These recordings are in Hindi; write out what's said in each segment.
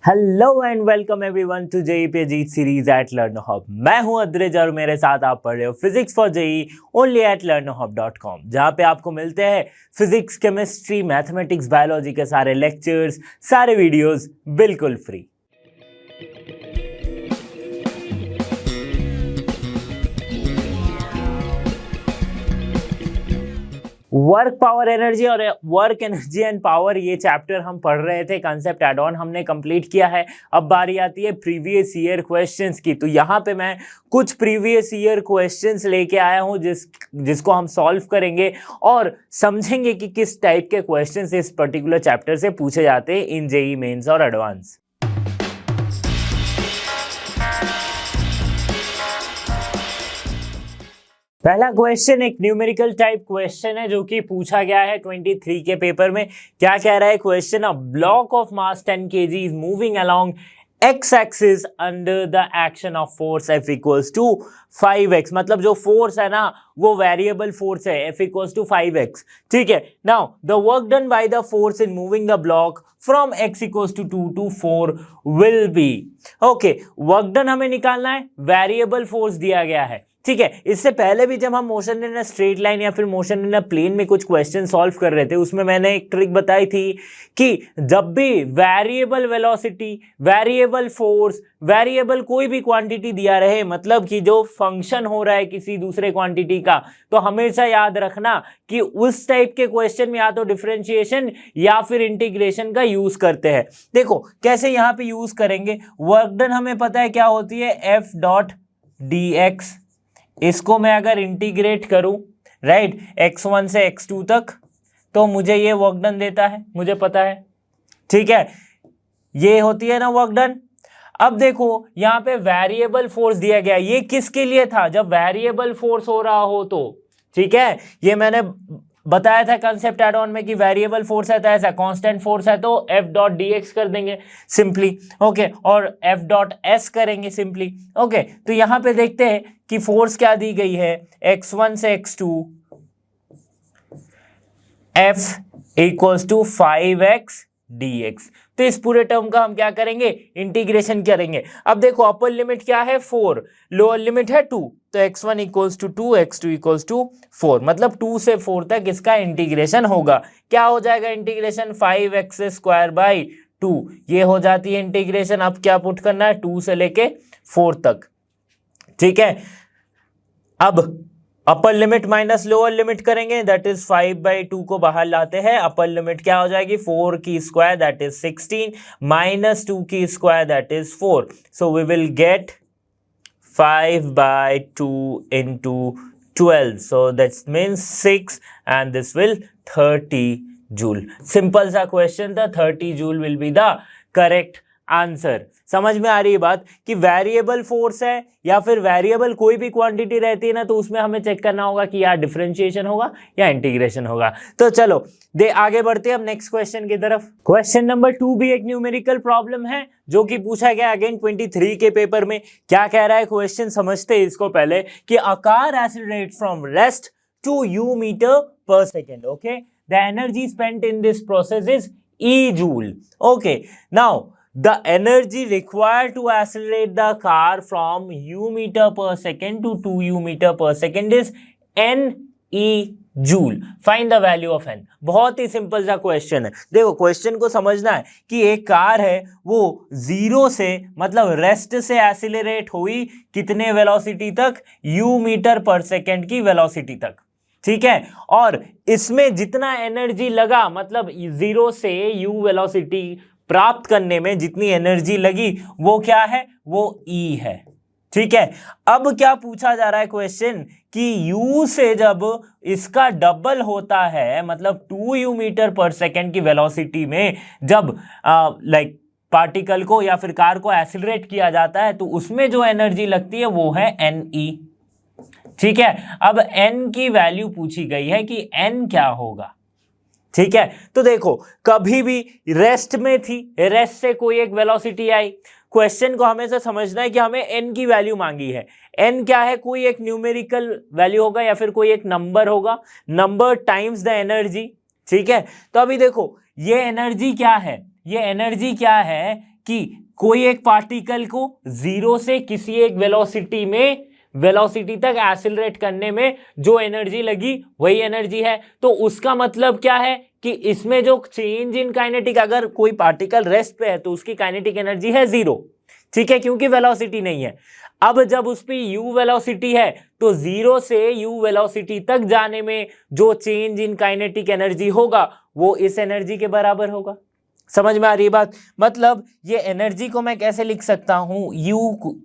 Hello and welcome everyone to JEE पे जीत सीरीज एट लर्नो हब। मैं हूं अद्रिज और मेरे साथ आप पढ़ रहे हो physics for JEE only at learnohub.com, जहां पे आपको मिलते हैं फिजिक्स, केमिस्ट्री, मैथमेटिक्स, बायोलॉजी के सारे लेक्चर्स, सारे वीडियोस बिल्कुल फ्री। वर्क, पावर, एनर्जी और वर्क, एनर्जी एंड पावर, ये चैप्टर हम पढ़ रहे थे। कंसेप्ट एड ऑन हमने कंप्लीट किया है। अब बारी आती है प्रीवियस ईयर क्वेश्चंस की। तो यहाँ पे मैं कुछ प्रीवियस ईयर क्वेश्चंस लेके आया हूँ जिसको हम सॉल्व करेंगे और समझेंगे कि किस टाइप के क्वेश्चंस इस पर्टिकुलर चैप्टर से पूछे जाते हैं इन जेई मेंस और एडवांस। पहला क्वेश्चन एक न्यूमेरिकल टाइप क्वेश्चन है जो कि पूछा गया है 23 के पेपर में। क्या कह रहा है question? A block of mass 10 kg is moving along x axis under the action of force F equals to 5x। मतलब जो फोर्स है ना वो वेरिएबल फोर्स है, F इक्वल्स टू 5x। ठीक है, now the work done by the force in moving the block from x equals to 2 to 4 will be. Okay, work done हमें निकालना है, वेरिएबल फोर्स दिया गया है। ठीक है, इससे पहले भी जब हम motion in a straight line या फिर मोशन इन अ प्लेन में कुछ क्वेश्चन सॉल्व कर रहे थे उसमें मैंने एक ट्रिक बताई थी कि जब भी variable velocity, variable force, variable कोई भी क्वांटिटी दिया रहे, मतलब कि जो फंक्शन हो रहा है किसी दूसरे क्वांटिटी का, तो हमेशा याद रखना कि उस टाइप के क्वेश्चन में या तो डिफरेंशिएशन या फिर इंटीग्रेशन का यूज करते हैं। देखो कैसे यहाँ पे यूज करेंगे। वर्क डन हमें पता है क्या होती है, एफ डॉट डी एक्स। इसको मैं अगर इंटीग्रेट करूं राइट x1 से x2 तक तो मुझे ये वर्क डन देता है, मुझे पता है। ठीक है, ये होती है ना वर्क डन। अब देखो यहां पे वेरिएबल फोर्स दिया गया, ये किसके लिए था? जब वेरिएबल फोर्स हो रहा हो तो। ठीक है, ये मैंने बताया था कंसेप्ट एड ऑन में कि वेरिएबल फोर्स है तो ऐसा, कांस्टेंट फोर्स है तो एफ डॉट डी एक्स कर देंगे सिंपली। ओके, और एफ डॉट एस करेंगे सिंपली। ओके, तो यहां पे देखते हैं कि फोर्स क्या दी गई है, x1 से x2 F equals to 5x dx। तो इस पूरे टर्म का हम क्या करेंगे, इंटीग्रेशन करेंगे। अब देखो अपर लिमिट क्या है 4, लोअर लिमिट है 2, तो x1 equals to 2, x2 equals to 4, मतलब 2 से 4 तक इसका इंटीग्रेशन होगा। क्या हो जाएगा इंटीग्रेशन, 5x स्क्वायर बाई 2, ये हो जाती है इंटीग्रेशन। अब क्या पुट करना है, 2 से लेके 4 तक। ठीक है, अब अपर लिमिट माइनस लोअर लिमिट करेंगे, दैट इज 5/2 को बाहर लाते हैं। अपर लिमिट क्या हो जाएगी, 4 की स्क्वायर दैट इज 16 माइनस 2 की square that is 4। So we will get 5/2 into 12, so that means 6 and this will 30 joule। Simple सा क्वेश्चन था, 30 joule will be the correct answer. समझ में आ रही है बात कि वेरिएबल फोर्स है या फिर वेरिएबल कोई भी क्वांटिटी रहती है ना, तो उसमें हमें चेक करना होगा कि यार डिफरेंशिएशन होगा या इंटीग्रेशन होगा। तो चलो आगे बढ़ते हैं अब नेक्स्ट क्वेश्चन की तरफ। क्वेश्चन नंबर 2 भी एक न्यूमेरिकल प्रॉब्लम है जो कि पूछा गया अगेन 23 के पेपर में। क्या कह रहा है क्वेश्चन, समझते हैं इसको पहले कि a car accelerate from rest to u metre पर second. Okay, the energy spent in this process is E joule. Okay, now the energy required to accelerate the car from u meter per second to 2u meter per second is n e joule. Find the value of n. बहुत ही सिंपल सा क्वेश्चन है। देखो क्वेश्चन को समझना है कि एक कार है वो जीरो से मतलब रेस्ट से एक्सीलरेट हुई कितने वेलोसिटी तक, u मीटर पर सेकेंड की वेलोसिटी तक। ठीक है, और इसमें जितना एनर्जी लगा, मतलब जीरो से यू वेलोसिटी प्राप्त करने में जितनी एनर्जी लगी वो क्या है, वो E है। ठीक है, अब क्या पूछा जा रहा है क्वेश्चन कि U से जब इसका डबल होता है, मतलब 2u मीटर पर सेकेंड की वेलोसिटी में जब पार्टिकल को या फिर कार को एक्सीलरेट किया जाता है तो उसमें जो एनर्जी लगती है वो है NE। ठीक है, अब n की वैल्यू पूछी गई है कि n क्या होगा। ठीक है, तो देखो कभी भी रेस्ट में थी, रेस्ट से कोई एक वेलोसिटी आई, क्वेश्चन को हमेशा समझना है कि हमें n की वैल्यू मांगी है। n क्या है, कोई एक न्यूमेरिकल वैल्यू होगा या फिर कोई एक नंबर होगा, नंबर टाइम्स द एनर्जी। ठीक है, तो अभी देखो ये एनर्जी क्या है, ये एनर्जी क्या है कि कोई एक पार्टिकल को जीरो से किसी एक वेलोसिटी तक एक्सेलरेट करने में जो एनर्जी लगी वही एनर्जी है। तो उसका मतलब क्या है कि इसमें जो चेंज इन काइनेटिक, अगर कोई पार्टिकल रेस्ट पे है तो उसकी काइनेटिक एनर्जी है जीरो, ठीक है, क्योंकि वेलोसिटी नहीं है। अब जब उस पे u वेलोसिटी है तो जीरो से u वेलोसिटी तक जाने में जो चेंज इन काइनेटिक एनर्जी होगा वो इस एनर्जी के बराबर होगा। समझ में आ रही है बात? मतलब ये एनर्जी को मैं कैसे लिख सकता हूं,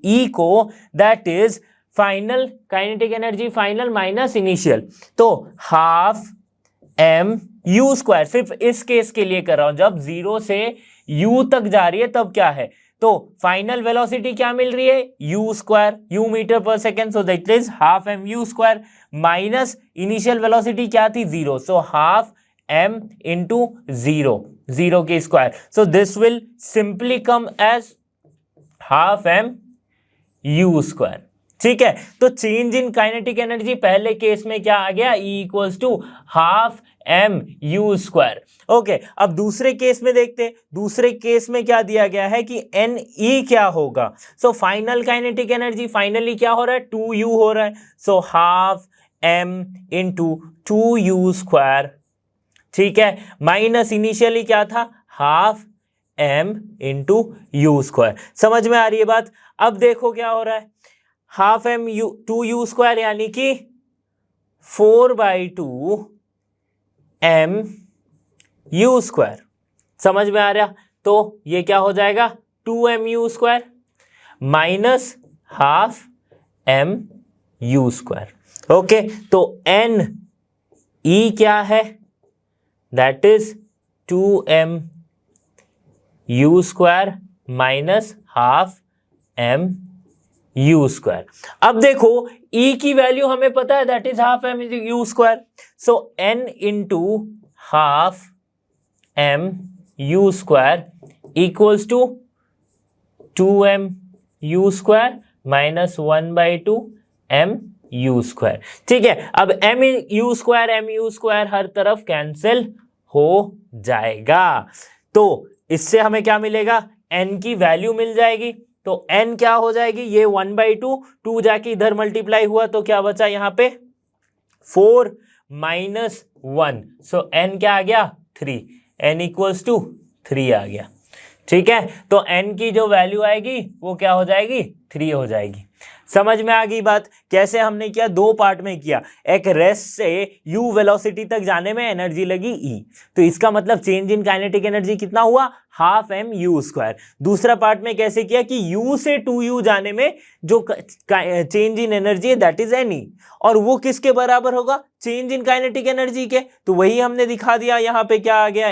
E को that is final kinetic energy final minus initial, तो हाफ mu²। सिर्फ इस केस के लिए कर रहा हूं, जब जीरो से u तक जा रही है तब क्या है, तो फाइनल वेलोसिटी क्या मिल रही है, u², u मीटर पर second, so that is half mu² minus initial velocity क्या थी, zero, so half m into zero के square, so this will simply come as half mu²। ठीक है, तो चेंज इन काइनेटिक एनर्जी पहले केस में क्या आ गया, E equals to half mu²। Okay, अब दूसरे केस में देखते हैं। दूसरे केस में क्या दिया गया है कि Ne क्या होगा, so final kinetic energy finally क्या हो रहा है, 2u हो रहा है, सो हाफ m इंटू 2u², ठीक है, माइनस इनिशियली क्या था, हाफ m इंटू u²। समझ में आ रही है बात? अब देखो क्या हो रहा है, हाफ m2u² यानी कि 4/2 mu²। समझ में आ रहा? तो ये क्या हो जाएगा, 2mu² minus half mu²। Okay, तो Ne क्या है, that is 2mu² minus half mu²। अब देखो E की वैल्यू हमें पता है, that is half mu², so n into half mu² equals to 2mu² minus 1/2 mu²। ठीक है, अब mu² हर तरफ कैंसिल हो जाएगा, तो इससे हमें क्या मिलेगा, n की वैल्यू मिल जाएगी। तो n क्या हो जाएगी, ये 1/2, 2 जाके इधर मल्टीप्लाई हुआ तो क्या बचा यहाँ पे 4 माइनस 1, सो n क्या आ गया 3, n इक्वल्स टू 3 आ गया। ठीक है, तो n की जो वैल्यू आएगी वो क्या हो जाएगी, 3 हो जाएगी। समझ में आ गई बात? कैसे हमने किया, दो पार्ट में किया। एक रेस्ट से u वेलोसिटी तक जाने में एनर्जी लगी E, तो इसका मतलब चेंज इन काइनेटिक एनर्जी कितना हुआ, हाफ mu²। दूसरा पार्ट में कैसे किया कि u से 2u जाने में जो चेंज इन एनर्जी है दैट इज Ne, और वो किसके बराबर होगा, चेंज इन काइनेटिक एनर्जी के। तो वही हमने दिखा दिया, यहाँ पे क्या आ गया,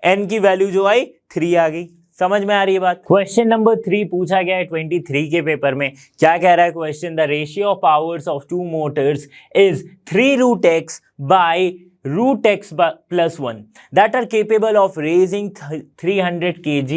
n की वैल्यू जो आई 3 आ गई। समझ में आ रही है बात? क्वेश्चन नंबर 3 पूछा गया है 23 के पेपर में। क्या कह रहा है question, the ratio of powers of two motors is 3√x by √x plus 1 that are capable of raising 300 kg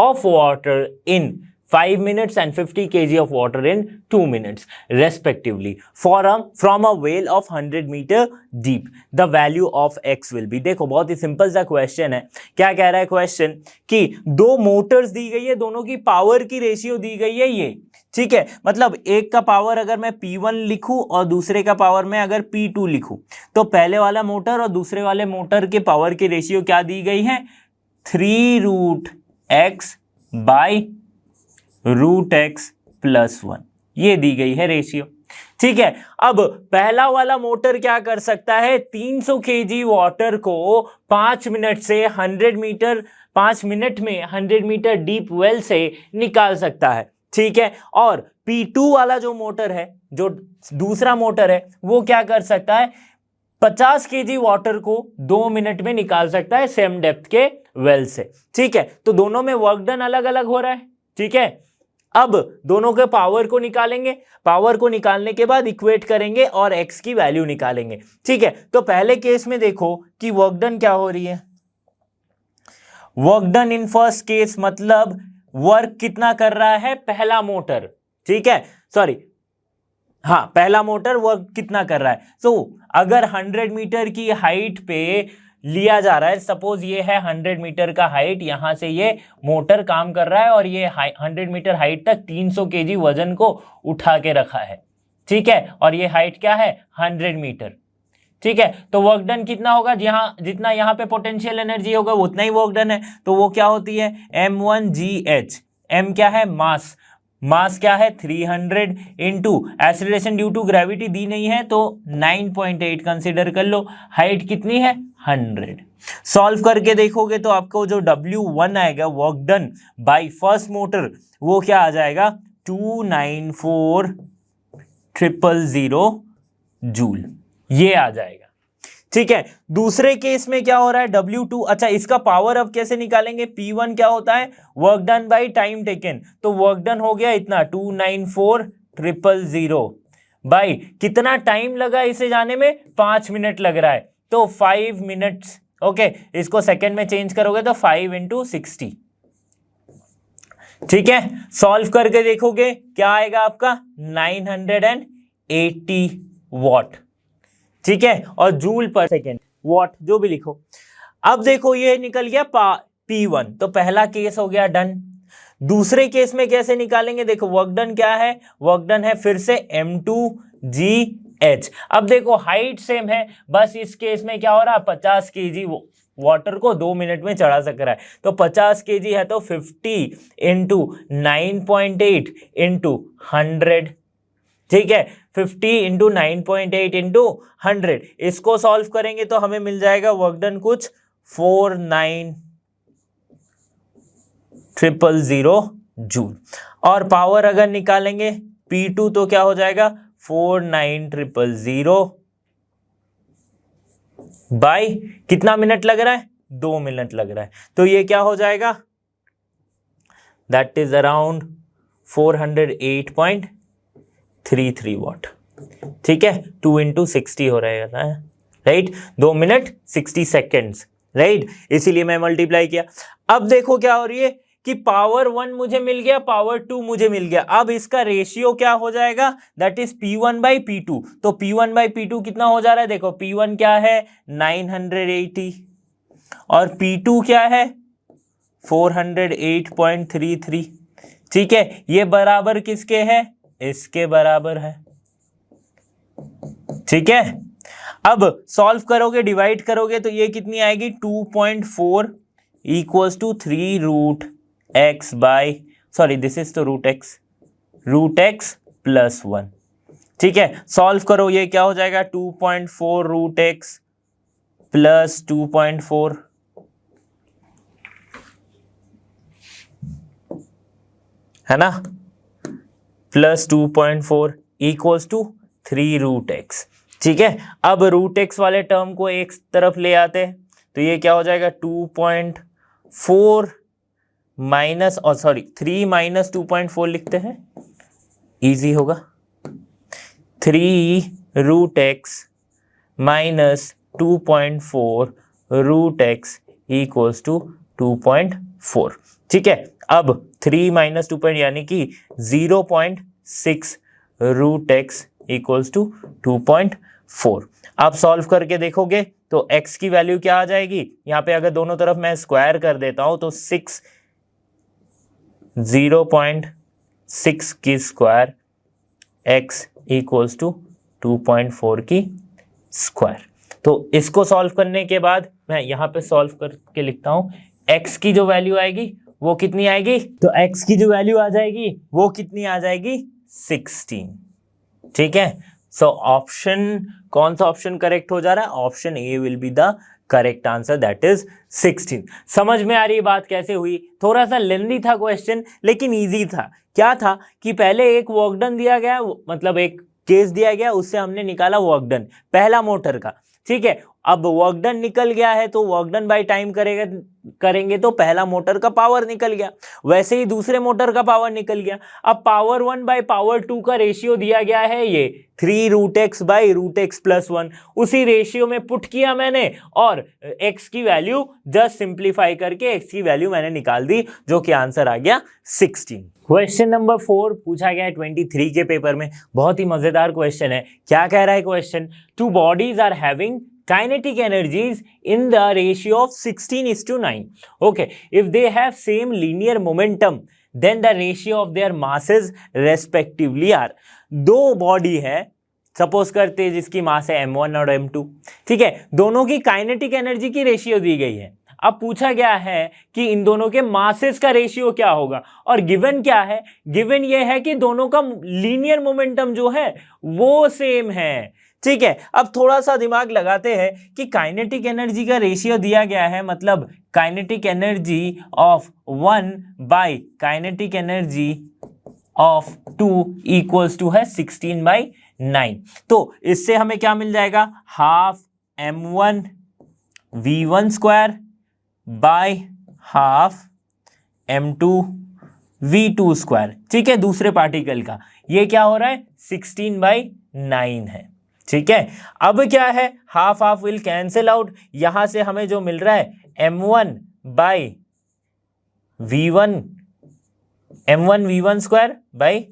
of water in 5 minutes and 50 kg of water in 2 minutes respectively from a well of 100 meter deep. The value of x will be। देखो बहुत ही सिंपल सा क्वेश्चन है। क्या कह रहा है क्वेश्चन कि दो मोटर्स दी गई है, दोनों की पावर की रेशियो दी गई है ये, ठीक है, मतलब एक का पावर अगर मैं P1 लिखूं और दूसरे का पावर मैं अगर P2 लिखूं, तो पहले वाला मोटर और दूसरे वाले मोटर के पावर की रेशियो क्या दी गई है, 3√x बाय √x plus 1, ये दी गई है रेशियो। ठीक है, अब पहला वाला मोटर क्या कर सकता है, 300 kg वाटर को 5 मिनट से 100 मीटर 5 मिनट में 100 मीटर डीप वेल से निकाल सकता है। ठीक है, और P2 वाला जो मोटर है, जो दूसरा मोटर है, वो क्या कर सकता है, 50 kg वाटर को 2 मिनट में निकाल सकता है सेम डेप्थ के वेल से। ठीक है, तो दोनों में वर्क डन अलग अलग हो रहा है। ठीक है, अब दोनों के पावर को निकालेंगे, पावर को निकालने के बाद इक्वेट करेंगे और x की वैल्यू निकालेंगे। ठीक है, तो पहले केस में देखो कि वर्क डन क्या हो रही है, work done in first case मतलब वर्क कितना कर रहा है पहला मोटर। ठीक है, सॉरी, हाँ, पहला मोटर वर्क कितना कर रहा है, सो अगर 100 मीटर की हाइट पे लिया जा रहा है। सपोज ये है 100 मीटर का हाइट, यहाँ से ये मोटर काम कर रहा है और ये 100 मीटर हाइट तक 300 केजी वजन को उठा के रखा है, ठीक है, और ये हाइट क्या है 100 मीटर, ठीक है। तो वर्क डन कितना होगा, जितना यहाँ पे पोटेंशियल एनर्जी होगा उतना ही वर्क डन है, तो वो क्या होती है m1gh। m क्या है मास, मास क्या है 300 into acceleration due to gravity दी नहीं है तो 9.8 कंसिडर कर लो, हाइट कितनी है 100। सॉल्व करके देखोगे तो आपको जो W1 आएगा work done by first motor वो क्या आ जाएगा 294,000 जूल, ये आ जाएगा, ठीक है। दूसरे केस में क्या हो रहा है W2, अच्छा इसका पावर अब कैसे निकालेंगे, P1 क्या होता है work done by time taken, तो वर्क डन हो गया इतना 294,000 बाई कितना टाइम लगा इसे जाने में 5 मिनट लग रहा है तो 5 मिनट्स, ओके। इसको सेकंड में चेंज करोगे तो 5 × 60, ठीक है। सॉल्व करके देखोगे क्या आएगा आपका 980 वॉट, ठीक है, और जूल पर सेकेंड वॉट जो भी लिखो। अब देखो ये निकल गया P1, तो पहला केस हो गया डन। दूसरे केस में कैसे निकालेंगे, देखो वर्क डन क्या है, वर्क डन है फिर से m2gh। अब देखो हाइट सेम है, बस इस केस में क्या हो रहा है 50 केजी वाटर को 2 मिनट में चढ़ा सक रहा है, तो 50 केजी है तो 50 × 9.8 × 100, ठीक है, 50 × 9.8 × 100। इसको सॉल्व करेंगे तो हमें मिल जाएगा वर्क डन कुछ 49,000 जूल, और पावर अगर निकालेंगे P2 तो क्या हो जाएगा 49,000 बाय कितना मिनट लग रहा है 2 मिनट लग रहा है, तो ये क्या हो जाएगा दैट इज अराउंड 408.33 वॉट, ठीक है। 2 × 60 हो रहेगा, राइट, 2 मिनट 60 सेकेंड्स, राइट, इसीलिए मैं मल्टीप्लाई किया। अब देखो क्या हो रही है कि पावर 1 मुझे मिल गया, पावर 2 मुझे मिल गया, अब इसका रेशियो क्या हो जाएगा दैट इज P1/P2। तो P1/P2 कितना हो जा रहा है, देखो P1 क्या है 980 और P2 क्या है 408.33, ठीक है, ये बराबर किसके है, इसके बराबर है, ठीक है। अब सॉल्व करोगे डिवाइड करोगे तो ये कितनी आएगी 2.4 equals to 3√x by, sorry this is तो √x प्लस 1, ठीक है। सॉल्व करो ये क्या हो जाएगा 2.4√x प्लस 2.4, है ना, प्लस 2.4 इक्वल्स टू 3√x, ठीक है। अब √x वाले टर्म को एक तरफ ले आते हैं तो ये क्या हो जाएगा 2.4 माइनस, और सॉरी 3 माइनस 2.4 लिखते हैं, इजी होगा, 3√x minus 2.4 √x equals to 2.4, ठीक है। अब 3 माइनस 2 यानी कि 0.6 √x इक्वल्स टू 2.4। आप सॉल्व करके देखोगे तो x की वैल्यू क्या आ जाएगी, यहाँ पे अगर दोनों तरफ मैं स्क्वायर कर देता हूं तो 0.6 की स्क्वायर x इक्वल्स टू 2.4 की स्क्वायर। तो इसको सॉल्व करने के बाद मैं यहाँ पे सॉल्व करके लिखता हूं, x की जो वैल्यू आएगी वो कितनी आएगी, तो x की जो वैल्यू आ जाएगी वो कितनी आ जाएगी 16, ठीक है। सो ऑप्शन, कौन सा ऑप्शन करेक्ट हो जा रहा है, option A will be the correct answer that is 16। समझ में आ रही बात कैसे हुई, थोड़ा सा लेंथी था क्वेश्चन लेकिन इजी था। क्या था कि पहले एक वर्क डन दिया गया, मतलब एक केस दिया गया, उससे हमने निकाला वर्क डन पहला मोटर का, ठीक है। अब वर्क डन निकल गया है तो वर्क डन बाय टाइम करेंगे तो पहला मोटर का पावर निकल गया, वैसे ही दूसरे मोटर का पावर निकल गया। अब पावर 1 बाय पावर 2 का रेशियो दिया गया है ये 3√x बाई √x प्लस 1, उसी रेशियो में पुट किया मैंने और x की वैल्यू जस्ट सिंप्लीफाई करके x की वैल्यू मैंने निकाल दी, जो कि आंसर आ गया 16। क्वेश्चन नंबर 4 पूछा गया है 23 के पेपर में, बहुत ही मजेदार क्वेश्चन है। क्या कह रहा है question, 2 bodies are having kinetic energies in the ratio of 16:9. Okay, if they have same linear momentum, then the ratio of their masses respectively are. दो बॉडी है, सपोज करते हैं जिसकी मास है m1 और m2, ठीक है, दोनों की काइनेटिक एनर्जी की रेशियो दी गई है. अब पूछा गया है कि इन दोनों के मासेस का रेशियो क्या होगा, और गिवन क्या है, गिवन ये है कि दोनों का लीनियर मोमेंटम जो है वो सेम है. ठीक है, अब थोड़ा सा दिमाग लगाते हैं कि काइनेटिक एनर्जी का रेशियो दिया गया है, मतलब kinetic energy of 1 by kinetic energy of 2 equals to है 16/9. तो इससे हमें क्या मिल जाएगा, half m1 v1 square by half m2 v2 square. ठीक है, दूसरे पार्टिकल का ये क्या हो रहा है, 16/9 है. ठीक है, अब क्या है, half half will cancel out, यहां से हमें जो मिल रहा है m1 by m1 v1 square by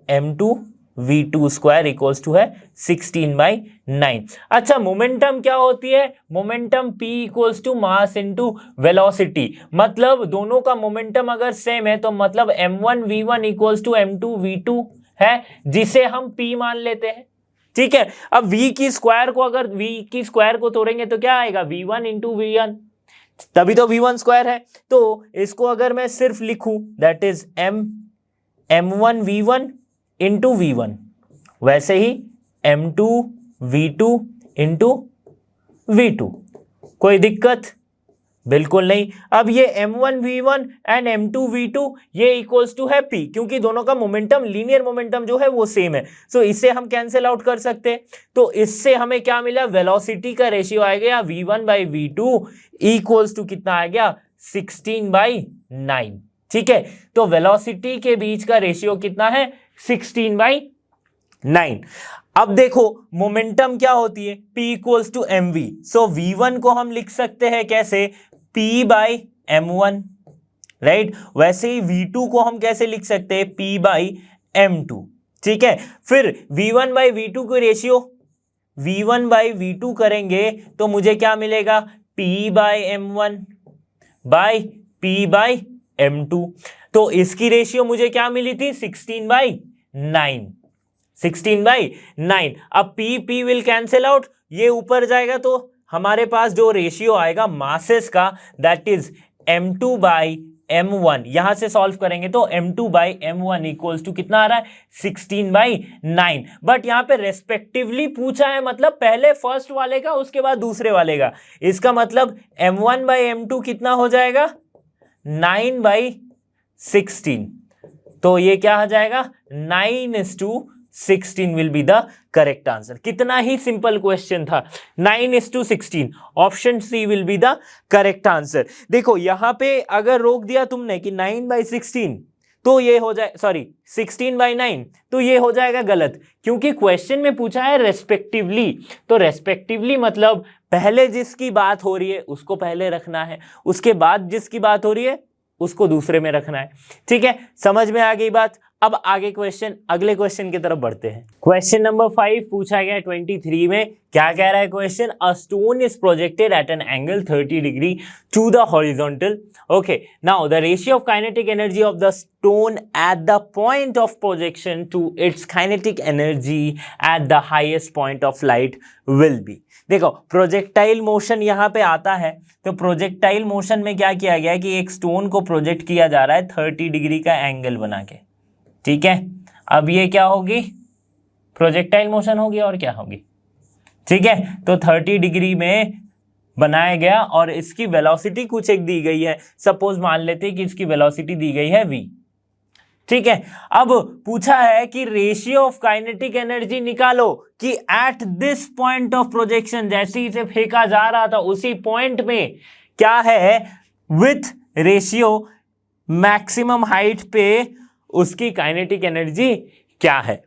m2 v2 square equals to है 16/9. अच्छा, मोमेंटम क्या होती है, momentum p equals to mass into velocity. मतलब दोनों का मोमेंटम अगर सेम है तो मतलब m1 v1 equals to m2 v2 है, जिसे हम p मान लेते हैं. ठीक है, अब v की स्क्वायर को, अगर v की स्क्वायर को तोड़ेंगे तो क्या आएगा, v1 इंटू v1, तभी तो v1 स्क्वायर है. तो इसको अगर मैं सिर्फ लिखूं, that is m1 v1 into v1, वैसे ही m2 v2 इंटू v2. कोई दिक्कत बिल्कुल नहीं. अब ये m1 v1 and m2 v2 ये इक्वल्स टू है p, क्योंकि दोनों का मोमेंटम, लीनियर मोमेंटम जो है वो सेम है. सो इसे हम कैंसिल आउट कर सकते हैं. तो इससे हमें क्या मिला, वेलोसिटी का रेशियो आ गया v1 by v2 equals to कितना आ गया, 16/9. ठीक है, तो वेलोसिटी के बीच का रेशियो कितना है, 16/9. अब देखो मोमेंटम क्या होती है, p equals to mv. So v1 को हम लिख सकते हैं कैसे, p बाई m1, राइट. वैसे ही v2 को हम कैसे लिख सकते हैं, p बाई m2. ठीक है, फिर v1 बाई v2 को रेशियो v1 बाई v2 करेंगे तो मुझे क्या मिलेगा, p by m1 by p by m2. तो इसकी रेशियो मुझे क्या मिली थी, 16/9. 16/9. अब p विल कैंसिल आउट, ये ऊपर जाएगा तो हमारे पास जो रेशियो आएगा मासेस का, that is m2 by m1. यहां से सॉल्व करेंगे तो m2 by m1 equals to कितना आ रहा है, 16/9. बट यहां पे रेस्पेक्टिवली पूछा है, मतलब पहले फर्स्ट वाले का उसके बाद दूसरे वाले का. इसका मतलब m1 बाई m2 कितना हो जाएगा, 9/16. तो ये क्या आ जाएगा, 9:16 will be the correct answer. कितना ही सिंपल क्वेश्चन था, 9:16. Option C will be the correct answer. देखो यहां पे अगर रोक दिया तुमने कि 9/16 तो ये हो जाए, सॉरी 16/9, तो ये हो जाएगा गलत, क्योंकि क्वेश्चन में पूछा है रेस्पेक्टिवली. तो रेस्पेक्टिवली मतलब पहले जिसकी बात हो रही है उसको पहले रखना है, उसके बाद जिसकी बात हो रही है उसको दूसरे में रखना है. ठीक है, समझ में आ गई बात. अब आगे क्वेश्चन, अगले क्वेश्चन की तरफ बढ़ते हैं. क्वेश्चन नंबर 5 पूछा गया 23 में. क्या कह रहा है question, a stone is projected at an angle 30 degree to the horizontal. Okay, now the ratio of kinetic energy of the stone at the point of projection to its kinetic energy at the highest point of light will be. देखो प्रोजेक्टाइल मोशन यहाँ पे आता है, तो प्रोजेक्टाइल मोशन में क्या किया गया है कि एक स्टोन को प्रोजेक्ट किया जा रहा है 30 डिग्री का एंगल बना के. ठीक है, अब ये क्या होगी, प्रोजेक्टाइल मोशन होगी और क्या होगी. ठीक है, तो 30 डिग्री में बनाया गया और इसकी वेलोसिटी कुछ एक दी गई है. सपोज मान लेते हैं कि इसकी वेलोसिटी दी गई है v. ठीक है, अब पूछा है कि रेशियो ऑफ काइनेटिक एनर्जी निकालो कि at this point of projection, जैसे इसे फेंका जा रहा था उसी पॉइंट में क्या है, विथ रेशियो मैक्सिमम हाइट पे उसकी काइनेटिक एनर्जी क्या है.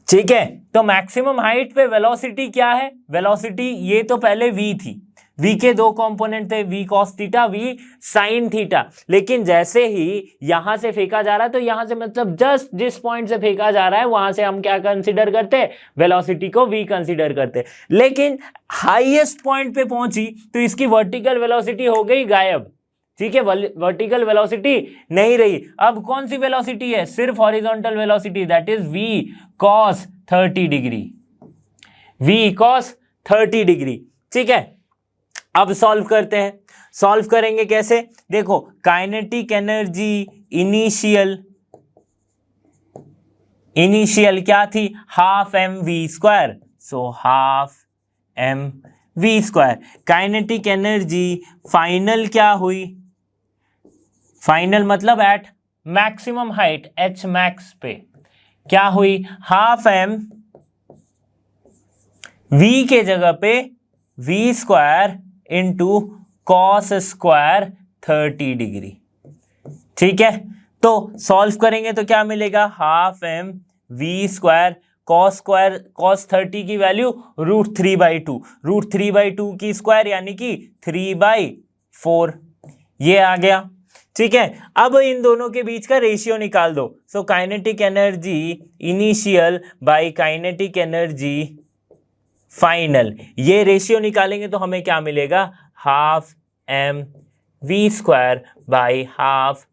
ठीक है, तो मैक्सिमम हाइट पे वेलोसिटी क्या है, वेलोसिटी ये तो पहले v थी, v के दो कंपोनेंट थे, v cos theta, v sin theta, लेकिन जैसे ही यहां से फेंका जा रहा है तो यहां से मतलब जस्ट जिस पॉइंट से फेंका जा रहा है वहां से हम क्या कंसीडर करते हैं, वेलोसिटी को v कंसीडर करते हैं, लेकिन हाईएस्ट पॉइंट पे पहुंची तो इसकी वर्टिकल वेलोसिटी हो गई गायब, ठीक है, वर्टिकल वेलोसिटी नहीं रही। अब कौन सी वेलोसिटी है, सिर्फ horizontal velocity, that is v cos 30 degree, v cos 30 degree, ठीक है। अब सॉल्व करते हैं, सॉल्व करेंगे कैसे, देखो काइनेटिक एनर्जी इनिशियल क्या थी, half M V square, so half M V square. Kinetic energy final क्या हुई, फाइनल मतलब at maximum height H max पे क्या हुई, हाफ एम वी के जगह पे V square into cos square 30 degree, ठीक है। तो सॉल्व करेंगे तो क्या मिलेगा, half M V square cos 30 की वैल्यू √3/2, √3/2 की स्क्वायर यानी कि 3/4, ये आ गया, ठीक है। अब इन दोनों के बीच का रेशियो निकाल दो, so kinetic energy initial by kinetic energy final, ये रेशियो निकालेंगे तो हमें क्या मिलेगा, half M V square by half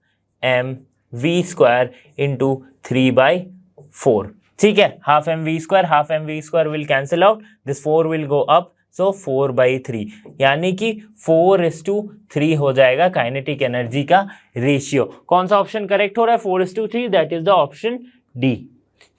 M V square into 3/4, ठीक है। Half M V square will cancel out, this 4 will go up, so 4/3 यानी कि 4:3 हो जाएगा काइनेटिक एनर्जी का रेशियो। कौन सा ऑप्शन करेक्ट हो रहा है, 4:3, that is the option D,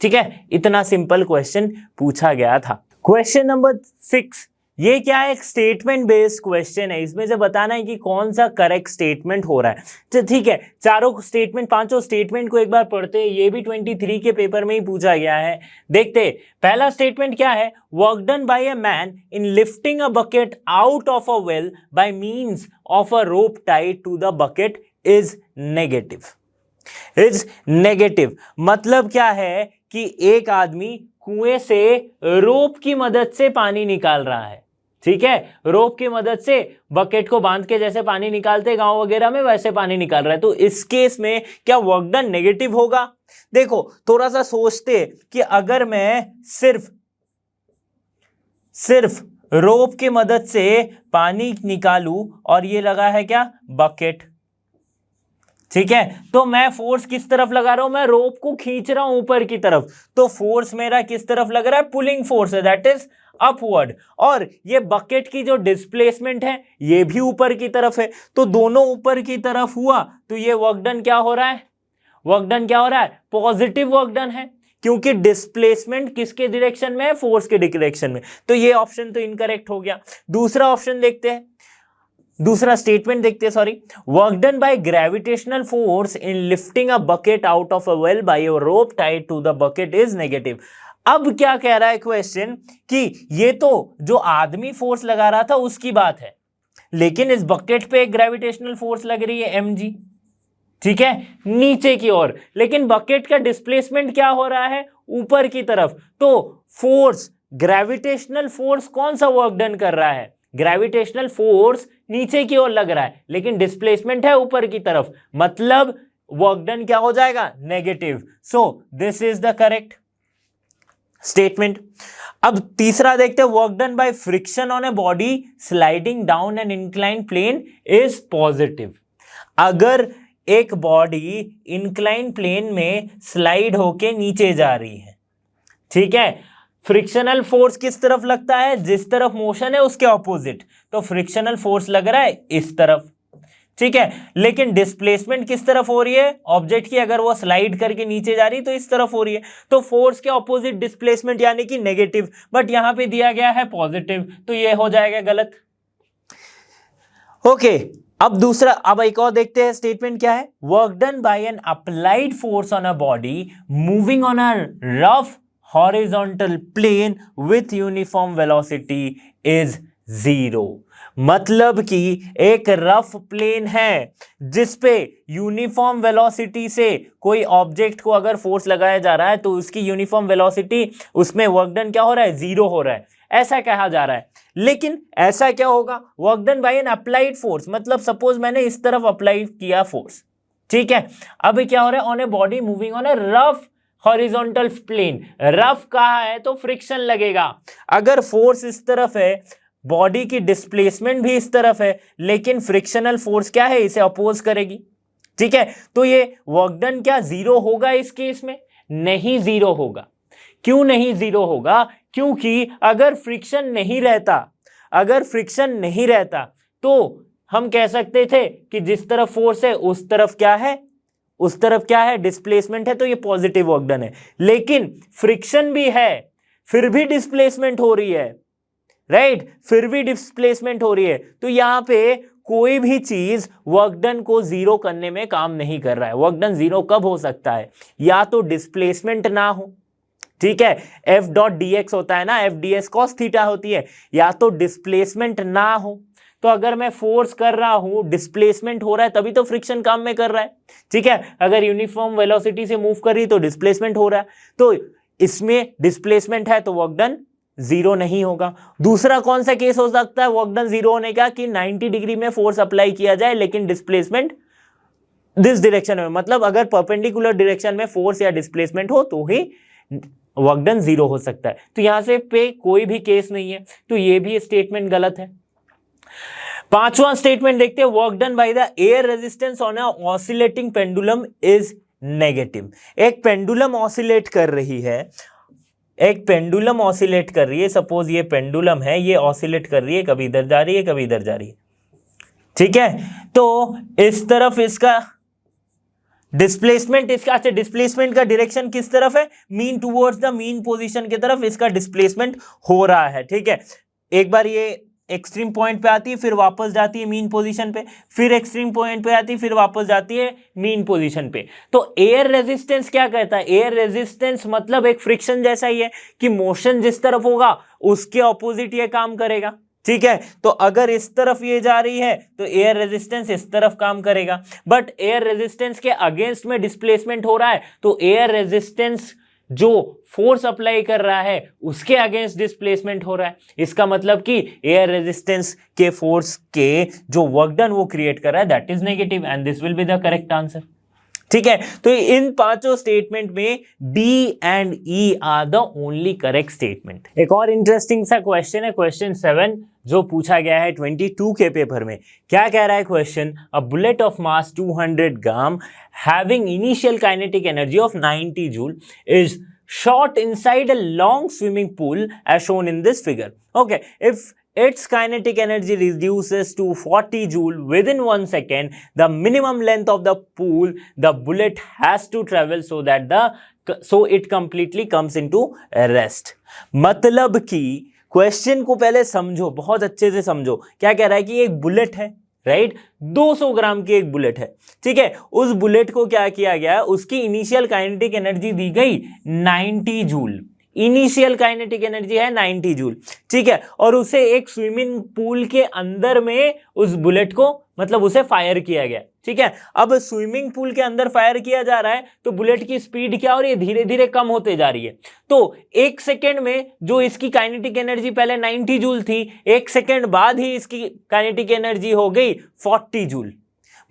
ठीक है। इतना सिंपल क्वेश्चन पूछा गया था। क्वेश्चन नंबर 6, ये क्या है, एक स्टेटमेंट बेस्ड क्वेश्चन है, इसमें से बताना है कि कौन सा करेक्ट स्टेटमेंट हो रहा है। तो ठीक है, चारों स्टेटमेंट, पांचों स्टेटमेंट को एक बार पढ़ते हैं, ये भी 23 के पेपर में ही पूछा गया है। देखते हैं, पहला स्टेटमेंट क्या है, work done by a man in lifting a bucket out of a well by means of a rope tied to the bucket is negative. मतलब क्या है कि एक आदमी कुएं से रोप की मदद से पानी निकाल रहा है, ठीक है, रोप की मदद से बकेट को बांध के जैसे पानी निकालते गांव वगैरह में वैसे पानी निकाल रहा है। तो इस केस में क्या वर्क डन नेगेटिव होगा, देखो थोड़ा सा सोचते कि अगर मैं सिर्फ रोप की मदद से पानी निकालूं और ये लगा है क्या, बकेट, ठीक है, तो मैं फोर्स किस तरफ लगा रहा हूं, मैं रोप को खींच रहा हूं ऊपर की तरफ, तो फोर्स मेरा किस तरफ लग रहा है, पुलिंग फोर्स है, दैट इज अपवर्ड। और ये बकेट की जो डिस्प्लेसमेंट है ये भी ऊपर की तरफ है, तो दोनों ऊपर की तरफ हुआ, तो ये वर्क डन क्या हो रहा है, पॉजिटिव वर्क डन है, क्योंकि डिस्प्लेसमेंट किसके डायरेक्शन में है, फोर्स के डायरेक्शन में। तो ये ऑप्शन तो इनकरेक्ट हो गया। दूसरा ऑप्शन देखते हैं, दूसरा स्टेटमेंट देखते हैं, sorry, work done by gravitational force in lifting a bucket out of a well by a rope tied to the bucket is negative. अब क्या कह रहा है क्वेश्चन कि ये तो जो आदमी फोर्स लगा रहा था उसकी बात है, लेकिन इस बकेट पे एक ग्रेविटेशनल फोर्स लग रही है mg, ठीक है, नीचे की ओर, लेकिन बकेट का डिस्प्लेसमेंट क्या हो रहा है, ऊपर की तरफ। तो फोर्स, ग्रेविटेशनल फोर्स कौन सा वर्क डन कर रहा है, ग्रेविटेशनल फोर्स नीचे की ओर लग रहा है, लेकिन डिस्प्लेसमेंट है ऊपर की तरफ, मतलब वर्क डन क्या हो जाएगा, negative. So this is the correct statement. अब तीसरा देखते हैं, work done by friction on a body sliding down an incline plane is positive. अगर एक बॉडी इंक्लाइन प्लेन में स्लाइड होके नीचे जा रही है, ठीक है, फ्रिक्शनल फोर्स किस तरफ लगता है, जिस तरफ मोशन है उसके ऑपोजिट, तो फ्रिक्शनल फोर्स लग रहा है इस तरफ, ठीक है, लेकिन डिस्प्लेसमेंट किस तरफ हो रही है ऑब्जेक्ट की, अगर वो स्लाइड करके नीचे जा रही है तो इस तरफ हो रही है, तो फोर्स के ऑपोजिट डिस्प्लेसमेंट यानी कि नेगेटिव, बट यहां पे दिया गया है पॉजिटिव, तो ये हो जाएगा गलत। ओके, अब दूसरा, अब एक और देखते हैं स्टेटमेंट क्या है, work done by an applied force on a body moving on a rough horizontal plane with uniform velocity is 0। मतलब कि एक रफ प्लेन है जिस पे यूनिफॉर्म वेलोसिटी से कोई ऑब्जेक्ट को अगर फोर्स लगाया जा रहा है तो उसकी यूनिफॉर्म वेलोसिटी, उसमें वर्क डन क्या हो रहा है, 0 हो रहा है। ऐसा कहा जा रहा है। लेकिन ऐसा क्या होगा, work done by an applied force, मतलब सपोज मैंने इस तरफ अप्लाई किया फोर्स, ठीक है, अब क्या हो रहा है, on a body moving on a rough horizontal plane, rough कहा है तो फ्रिक्शन लगेगा। अगर फोर्स इस तरफ है, बॉडी की डिस्प्लेसमेंट भी इस तरफ है, लेकिन फ्रिक्शनल फोर्स क्या है, इसे अपोज करेगी, ठीक है, तो ये वर्क डन क्या जीरो होगा इस केस में? नहीं जीरो होगा। क्यों नहीं जीरो होगा? क्योंकि अगर फ्रिक्शन नहीं रहता, अगर फ्रिक्शन नहीं रहता तो हम कह सकते थे कि जिस तरफ फोर्स है उस तरफ क्या है, उस तरफ क्या है, डिस्प्लेसमेंट है, तो ये पॉजिटिव वर्क डन है। लेकिन फ्रिक्शन भी है, फिर भी डिस्प्लेसमेंट हो रही है, राइट, फिर भी डिस्प्लेसमेंट हो रही है, तो यहां पे कोई भी चीज वर्क डन को जीरो करने में काम नहीं कर रहा है। वर्क डन जीरो कब हो सकता है? या तो डिस्प्लेसमेंट ना हो, ठीक है, एफ डॉट डी एक्स होता है ना, F D S cos theta होती है, या तो डिस्प्लेसमेंट ना हो। तो अगर मैं फोर्स कर रहा हूं, डिस्प्लेसमेंट हो रहा है, तभी तो फ्रिक्शन काम में कर रहा है, ठीक है। अगर यूनिफॉर्म वेलोसिटी से मूव कर रही तो डिस्प्लेसमेंट हो रहा है, तो इसमें डिस्प्लेसमेंट है तो वर्क डन जीरो नहीं होगा। दूसरा कौन सा केस हो सकता है वर्क डन जीरो होने का? कि 90 डिग्री में फोर्स अप्लाई किया जाए लेकिन डिस्प्लेसमेंट दिस डायरेक्शन में, मतलब अगर परपेंडिकुलर डायरेक्शन में फोर्स या डिस्प्लेसमेंट हो तो ही वर्क डन जीरो हो सकता है। तो यहां से पे कोई भी केस नहीं है, तो ये भी स्टेटमेंट गलत है। पांचवा स्टेटमेंट देखते हैं, work done by the air resistance on a oscillating pendulum is negative. एक पेंडुलम ऑसिलेट कर रही है, एक पेंडुलम ऑसिलेट कर रही है, सपोज ये पेंडुलम है, ये ऑसिलेट कर रही है, कभी इधर जा रही है कभी इधर जा रही है, ठीक है, तो इस तरफ इसका डिस्प्लेसमेंट, इसका अच्छा डिस्प्लेसमेंट का डायरेक्शन किस तरफ है? Mean towards the mean position की तरफ इसका डिस्प्लेसमेंट हो रहा है, ठीक है। एक बार ये एक्सट्रीम पॉइंट पे आती है, फिर वापस जाती है मीन पोजीशन पे, फिर एक्सट्रीम पॉइंट पे आती है, फिर वापस जाती है मीन पोजीशन पे। तो एयर रेजिस्टेंस क्या कहता है? एयर रेजिस्टेंस मतलब एक फ्रिक्शन जैसा ही है कि मोशन जिस तरफ होगा उसके ऑपोजिट ये काम करेगा, ठीक है। तो अगर इस तरफ ये जा रही है तो एयर रेजिस्टेंस इस तरफ काम करेगा, बट एयर रेजिस्टेंस के अगेंस्ट में डिस्प्लेसमेंट हो रहा है, तो एयर रेजिस्टेंस जो फोर्स अप्लाई कर रहा है उसके अगेंस्ट डिस्प्लेसमेंट हो रहा है। इसका मतलब कि एयर रेजिस्टेंस के फोर्स के जो वर्क डन वो क्रिएट कर रहा है that is negative, and this will be the correct answer, ठीक है। तो इन पांचों स्टेटमेंट में D and E R the only correct statement. एक और इंटरेस्टिंग सा क्वेश्चन है, क्वेश्चन 7 जो पूछा गया है 22 के पेपर में। क्या कह रहा है question? A bullet of mass 200 gram having initial kinetic energy of 90 joule is shot inside a long swimming pool as shown in this figure. Okay, if its kinetic energy reduces to 40 joule within 1 second, the minimum length of the pool the bullet has to travel so it completely comes into rest. मतलब कि क्वेश्चन को पहले समझो, बहुत अच्छे से समझो। क्या कह रहा है कि एक बुलेट है, राइट, 200 ग्राम की एक बुलेट है, ठीक है। उस बुलेट को क्या किया गया, उसकी इनिशियल काइनेटिक एनर्जी दी गई 90 जूल, इनिशियल काइनेटिक एनर्जी है 90 जूल, ठीक है, और उसे एक स्विमिंग पूल के अंदर में उस बुलेट को मतलब उसे फायर किया गया, ठीक है। अब स्विमिंग पूल के अंदर फायर किया जा रहा है तो बुलेट की स्पीड क्या हो रही है? धीरे धीरे कम होते जा रही है। तो एक सेकेंड में जो इसकी काइनेटिक एनर्जी पहले 90 जूल थी, एक सेकेंड बाद ही इसकी काइनेटिक एनर्जी हो गई 40 जूल,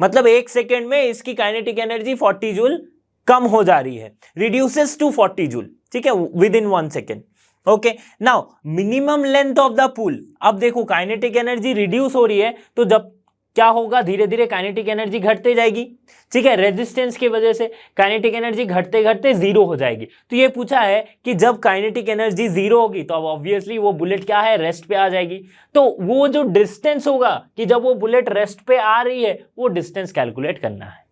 मतलब एक सेकेंड में इसकी काइनेटिक एनर्जी 40 जूल कम हो जा रही है, रिड्यूसेस टू 40 जूल, ठीक है, with in 1 second. Okay, now minimum length of the pool. अब देखो काइनेटिक एनर्जी रिड्यूस हो रही है तो जब क्या होगा, धीरे धीरे काइनेटिक एनर्जी घटते जाएगी, ठीक है, रेजिस्टेंस की वजह से काइनेटिक एनर्जी घटते घटते जीरो हो जाएगी। तो ये पूछा है कि जब काइनेटिक एनर्जी जीरो होगी तो अब ऑब्वियसली वो बुलेट क्या है, रेस्ट पे आ जाएगी। तो वो जो डिस्टेंस होगा कि जब वो बुलेट रेस्ट पे आ रही है वो डिस्टेंस कैलकुलेट करना है,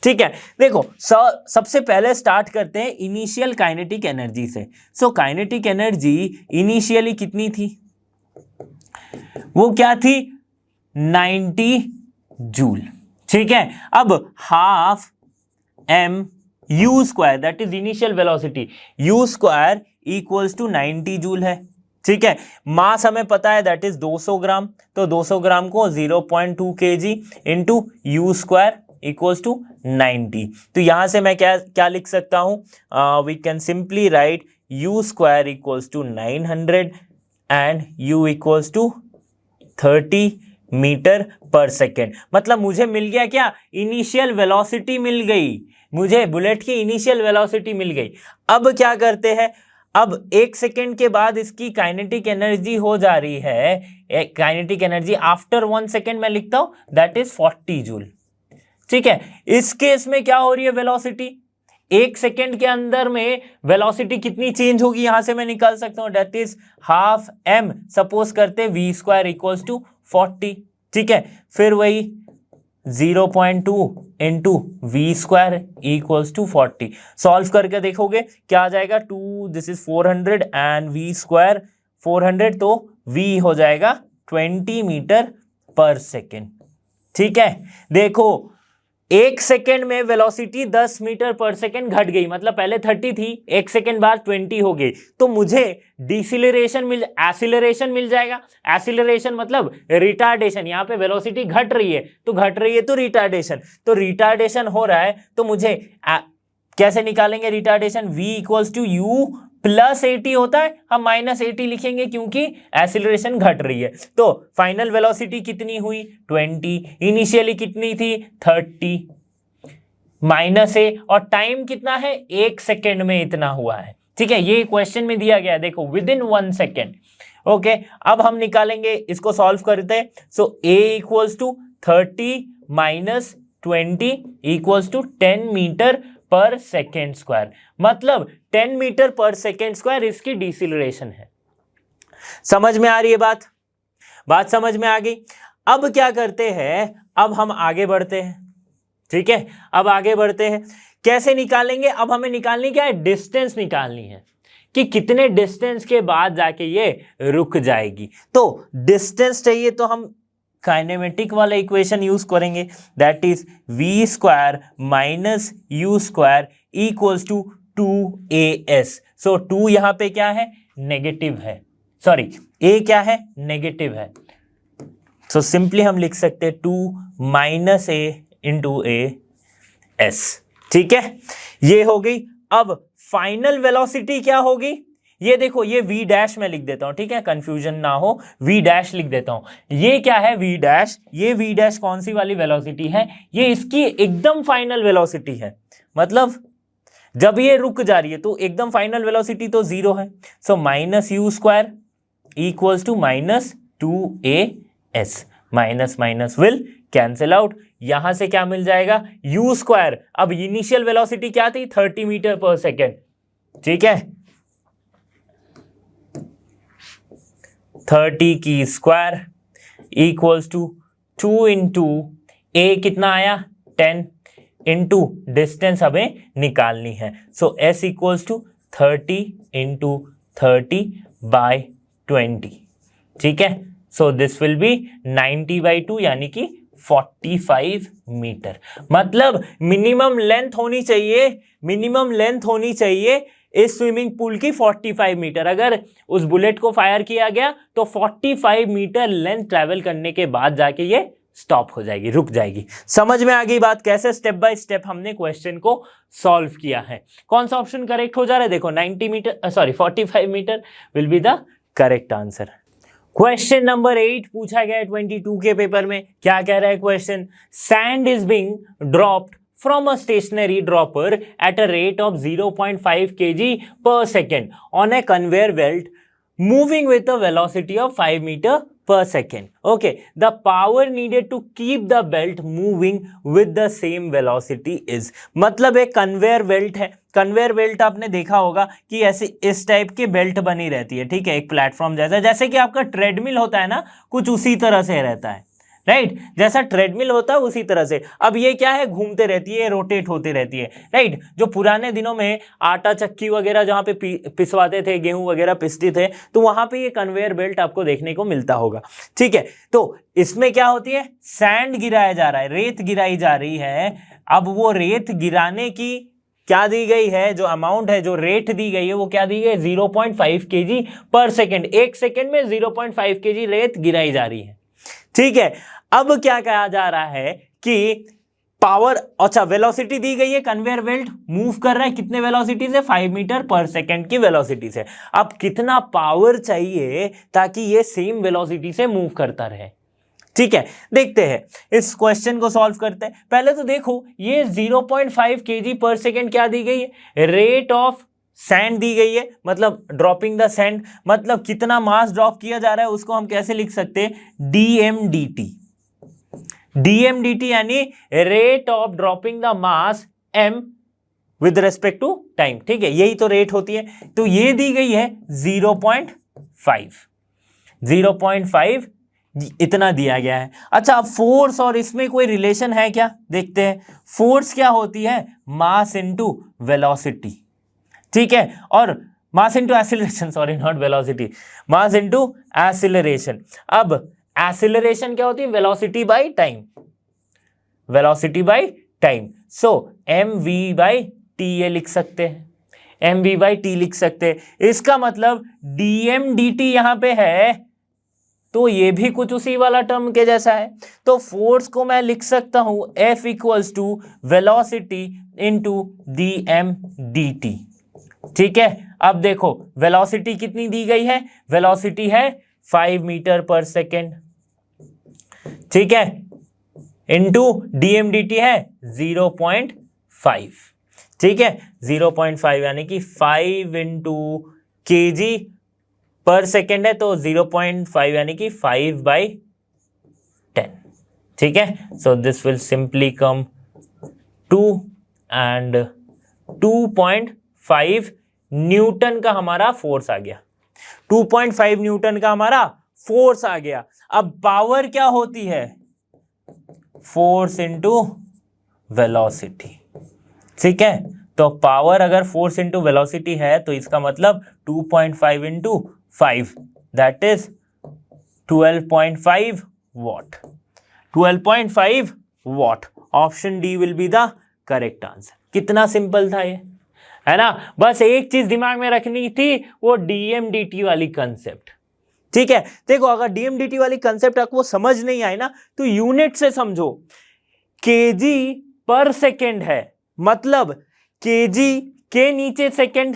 ठीक है। देखो सबसे पहले स्टार्ट करते हैं इनिशियल काइनेटिक एनर्जी से। सो काइनेटिक एनर्जी इनिशियली कितनी थी? वो क्या थी? 90 जूल, ठीक है। अब half m u square that is initial velocity, u square equals to 90 joule है, ठीक है। मास हमें पता है दैट इज 200 ग्राम, तो 200 ग्राम को 0.2 kg into U square equals to 90। तो यहां से मैं क्या लिख सकता हूं? We can simply write u square equals to 900 and u equals to 30 metre पर सेकेंड। मतलब मुझे मिल गया क्या, इनिशियल वेलोसिटी मिल गई, मुझे बुलेट की इनिशियल वेलोसिटी मिल गई। अब क्या करते हैं, अब 1 सेकेंड के बाद इसकी काइनेटिक एनर्जी हो जा रही है, काइनेटिक एनर्जी आफ्टर 1 सेकेंड मैं लिखता हूं दैट इज 40 जूल। ठीक है, इस केस में क्या हो रही है, वेलोसिटी 1 सेकेंड के अंदर में वेलोसिटी कितनी चेंज होगी, यहां से मैं निकाल सकता हूं, that is half m, suppose करते v स्क्वायर इक्वल्स टू 40। ठीक है, फिर वही 0.2 into V square equals to 40, solve करके देखोगे क्या आ जाएगा, 2 this is 400 and V square 400, तो v हो जाएगा 20 मीटर पर सेकेंड। ठीक है, देखो 1 सेकेंड में वेलोसिटी 10 मीटर पर सेकेंड घट गई, मतलब पहले 30 थी, 1 सेकेंड बाद 20 हो गई, तो मुझे डिसिलरेशन एसिलरेशन मिल जाएगा। एसिलरेशन मतलब रिटार्डेशन, यहाँ पे वेलोसिटी घट रही है तो रिटार्डेशन, तो रिटार्डेशन हो रहा है, तो मुझे कैसे निकालेंगे retardation, v equals to u plus 80 होता है, हम माइनस 80 लिखेंगे क्योंकि एसिलरेशन घट रही है। तो फाइनल वेलोसिटी कितनी हुई 20, इनिशियली कितनी थी 30 माइनस ए, और टाइम कितना है 1 सेकेंड में इतना हुआ है। ठीक है, ये क्वेश्चन में दिया गया है, देखो विद इन 1 सेकेंड। ओके, अब हम निकालेंगे, इसको सॉल्व करते हैं। So a equals to 30 minus 20 equals to 10 metre पर सेकेंड स्क्वायर, मतलब 10 मीटर पर सेकेंड स्क्वायर इसकी डिसिलरेशन है। समझ में आ रही है बात समझ में आ गई। अब क्या करते हैं, अब हम आगे बढ़ते हैं। ठीक है, अब आगे बढ़ते हैं, कैसे निकालेंगे, अब हमें निकालनी क्या है, डिस्टेंस निकालनी है कि कितने डिस्टेंस के बाद जाके ये रुक जाएगी। तो डिस्टेंस चाहिए तो हम काइनेमेटिक वाला इक्वेशन यूज करेंगे, that is v square minus u square equals to 2as। So 2 यहां पे क्या है, नेगेटिव है, सॉरी a क्या है, नेगेटिव है, सो सिंपली हम लिख सकते हैं 2 minus a into a s। ठीक है, ये हो गई। अब फाइनल वेलोसिटी क्या होगी, ये देखो, ये v डैश में लिख देता हूं, ठीक है, कंफ्यूजन ना हो, v डैश लिख देता हूं। ये क्या है v डैश, ये v डैश कौन सी वाली वेलोसिटी है, ये इसकी एकदम फाइनल वेलोसिटी है, मतलब जब ये रुक जा रही है तो एकदम फाइनल वेलोसिटी तो 0 है। So minus U square equals to minus 2as, minus minus will cancel out, यहां से क्या मिल जाएगा u स्क्वायर। अब इनिशियल वेलोसिटी क्या थी 30 मीटर पर सेकेंड। ठीक है, 30 की square equals to 2 into A कितना आया 10 इंटू डिस्टेंस हमें निकालनी है। So s equals to 30 into 30 by 20। ठीक है, so this will be 90 by 2 यानी कि 45 मीटर। मतलब मिनिमम लेंथ होनी चाहिए इस स्विमिंग पूल की 45 मीटर। अगर उस बुलेट को फायर किया गया तो 45 मीटर लेंथ ट्रैवल करने के बाद जाके ये स्टॉप हो जाएगी, रुक जाएगी। समझ में आ गई बात, कैसे स्टेप बाय स्टेप हमने क्वेश्चन को सॉल्व किया है। कौन सा ऑप्शन करेक्ट हो जा रहा है, देखो 45 metre will be the correct answer. Question number 8 पूछा गया है 22 के पेपर में। क्या कह रहा है question, sand is being dropped from a stationary dropper at a rate of 0.5 kg per second on a conveyor belt moving with a velocity of 5 meter per second. Okay, the power needed to keep the belt moving with the same velocity is, मतलब एक कन्वेयर बेल्ट है। कन्वेयर बेल्ट आपने देखा होगा कि ऐसे इस टाइप की बेल्ट बनी रहती है, ठीक है, एक प्लेटफॉर्म जैसा, जैसे कि आपका ट्रेडमिल होता है ना, कुछ उसी तरह से रहता है, राइट, जैसा ट्रेडमिल होता है उसी तरह से। अब ये क्या है, घूमते रहती है, रोटेट होती रहती है, राइट। जो पुराने दिनों में आटा चक्की वगैरह जहां पे पिसवाते थे, गेहूं वगैरह पिसते थे, तो वहां पे ये कन्वेयर बेल्ट आपको देखने को मिलता होगा। ठीक है, तो इसमें क्या होती है, सैंड गिराया जा रहा है, रेत गिराई जा रही है। अब वो रेत गिराने की क्या दी गई है, जो अमाउंट है, जो रेट दी गई है, वो क्या दी गई है 0.5 kg पर सेकेंड। 1 सेकेंड में 0.5 kg रेत गिराई जा रही है। ठीक है, अब क्या कहा जा रहा है कि पावर, अच्छा वेलोसिटी दी गई है, कन्वेयर बेल्ट मूव कर रहा है कितने वेलोसिटी से, 5 मीटर पर सेकेंड की वेलोसिटी से। अब कितना पावर चाहिए ताकि ये सेम वेलोसिटी से मूव करता रहे। ठीक है, देखते हैं इस क्वेश्चन को सॉल्व करते हैं। पहले तो देखो ये 0.5 kg पर सेकेंड क्या दी गई है, रेट ऑफ सैंड दी गई है, मतलब ड्रॉपिंग द सैंड, मतलब कितना मास ड्रॉप किया जा रहा है उसको हम कैसे लिख सकते हैं, dmdt। dmdt यानी rate of dropping the mass m with respect to time. ठीक है, यही तो रेट होती है। तो ये दी गई है 0.5 इतना दिया गया है। अच्छा, अब फोर्स और इसमें कोई रिलेशन है क्या, देखते हैं। फोर्स क्या होती है, मास इनटू वेलोसिटी। ठीक है, और mass into acceleration, sorry not velocity, mass into acceleration. अब एक्सीलरेशन क्या होती है, velocity by time, velocity by time. So mv/t ये लिख सकते हैं, mv/t लिख सकते हैं। इसका मतलब dmdt यहां पे है तो ये भी कुछ उसी वाला टर्म के जैसा है। तो फोर्स को मैं लिख सकता हूं F equals to velocity into dmdt। ठीक है, अब देखो वेलोसिटी कितनी दी गई है, वेलोसिटी है 5 मीटर पर सेकेंड। ठीक है, इंटू dmdt है 0.5। ठीक है, 0.5 यानी कि 5 इंटू kg पर सेकेंड है, तो 0.5 यानी कि 5/10। ठीक है, so this will simply come 2 and 2.5 Newton का हमारा फोर्स आ गया, 2.5 न्यूटन का हमारा फोर्स आ गया। अब पावर क्या होती है, फोर्स इंटू वेलोसिटी। ठीक है, तो पावर अगर फोर्स इंटू वेलोसिटी है तो इसका मतलब 2.5 into 5 that is 12.5 what, 12.5 what. Option D will be the correct answer. कितना सिंपल था ये, है ना। बस एक चीज दिमाग में रखनी थी, वो dmdt वाली कंसेप्ट। ठीक है, देखो अगर dmdt वाली कंसेप्ट आपको समझ नहीं आए ना तो यूनिट से समझो। kg पर सेकेंड है, मतलब kg के नीचे सेकेंड,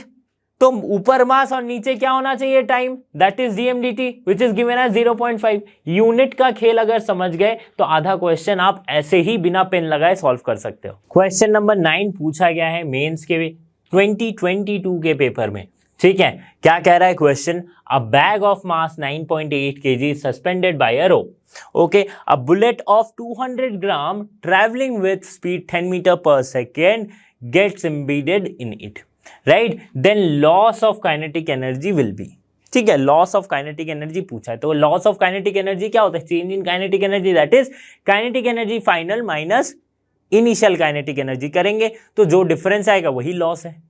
तो ऊपर मास और नीचे क्या होना चाहिए, time, that is dmdt which is given as 0.5। Unit का खेल अगर समझ गए तो आधा क्वेश्चन आप ऐसे ही बिना पेन लगाए सॉल्व कर सकते हो। क्वेश्चन नंबर 9 पूछा गया है मेंस के 2022 के पेपर में। ठीक है, क्या कह रहा है question, a bag of mass 9.8 kg suspended by a rope, okay, a bullet of 200 gram travelling with speed 10 metre पर second gets embedded in it, right, then loss of kinetic energy will be. ठीक है, लॉस ऑफ काइनेटिक एनर्जी पूछा है, तो लॉस ऑफ काइनेटिक एनर्जी क्या होता है, change in kinetic energy, that is kinetic energy final minus initial kinetic energy करेंगे तो जो डिफरेंस आएगा वही लॉस है।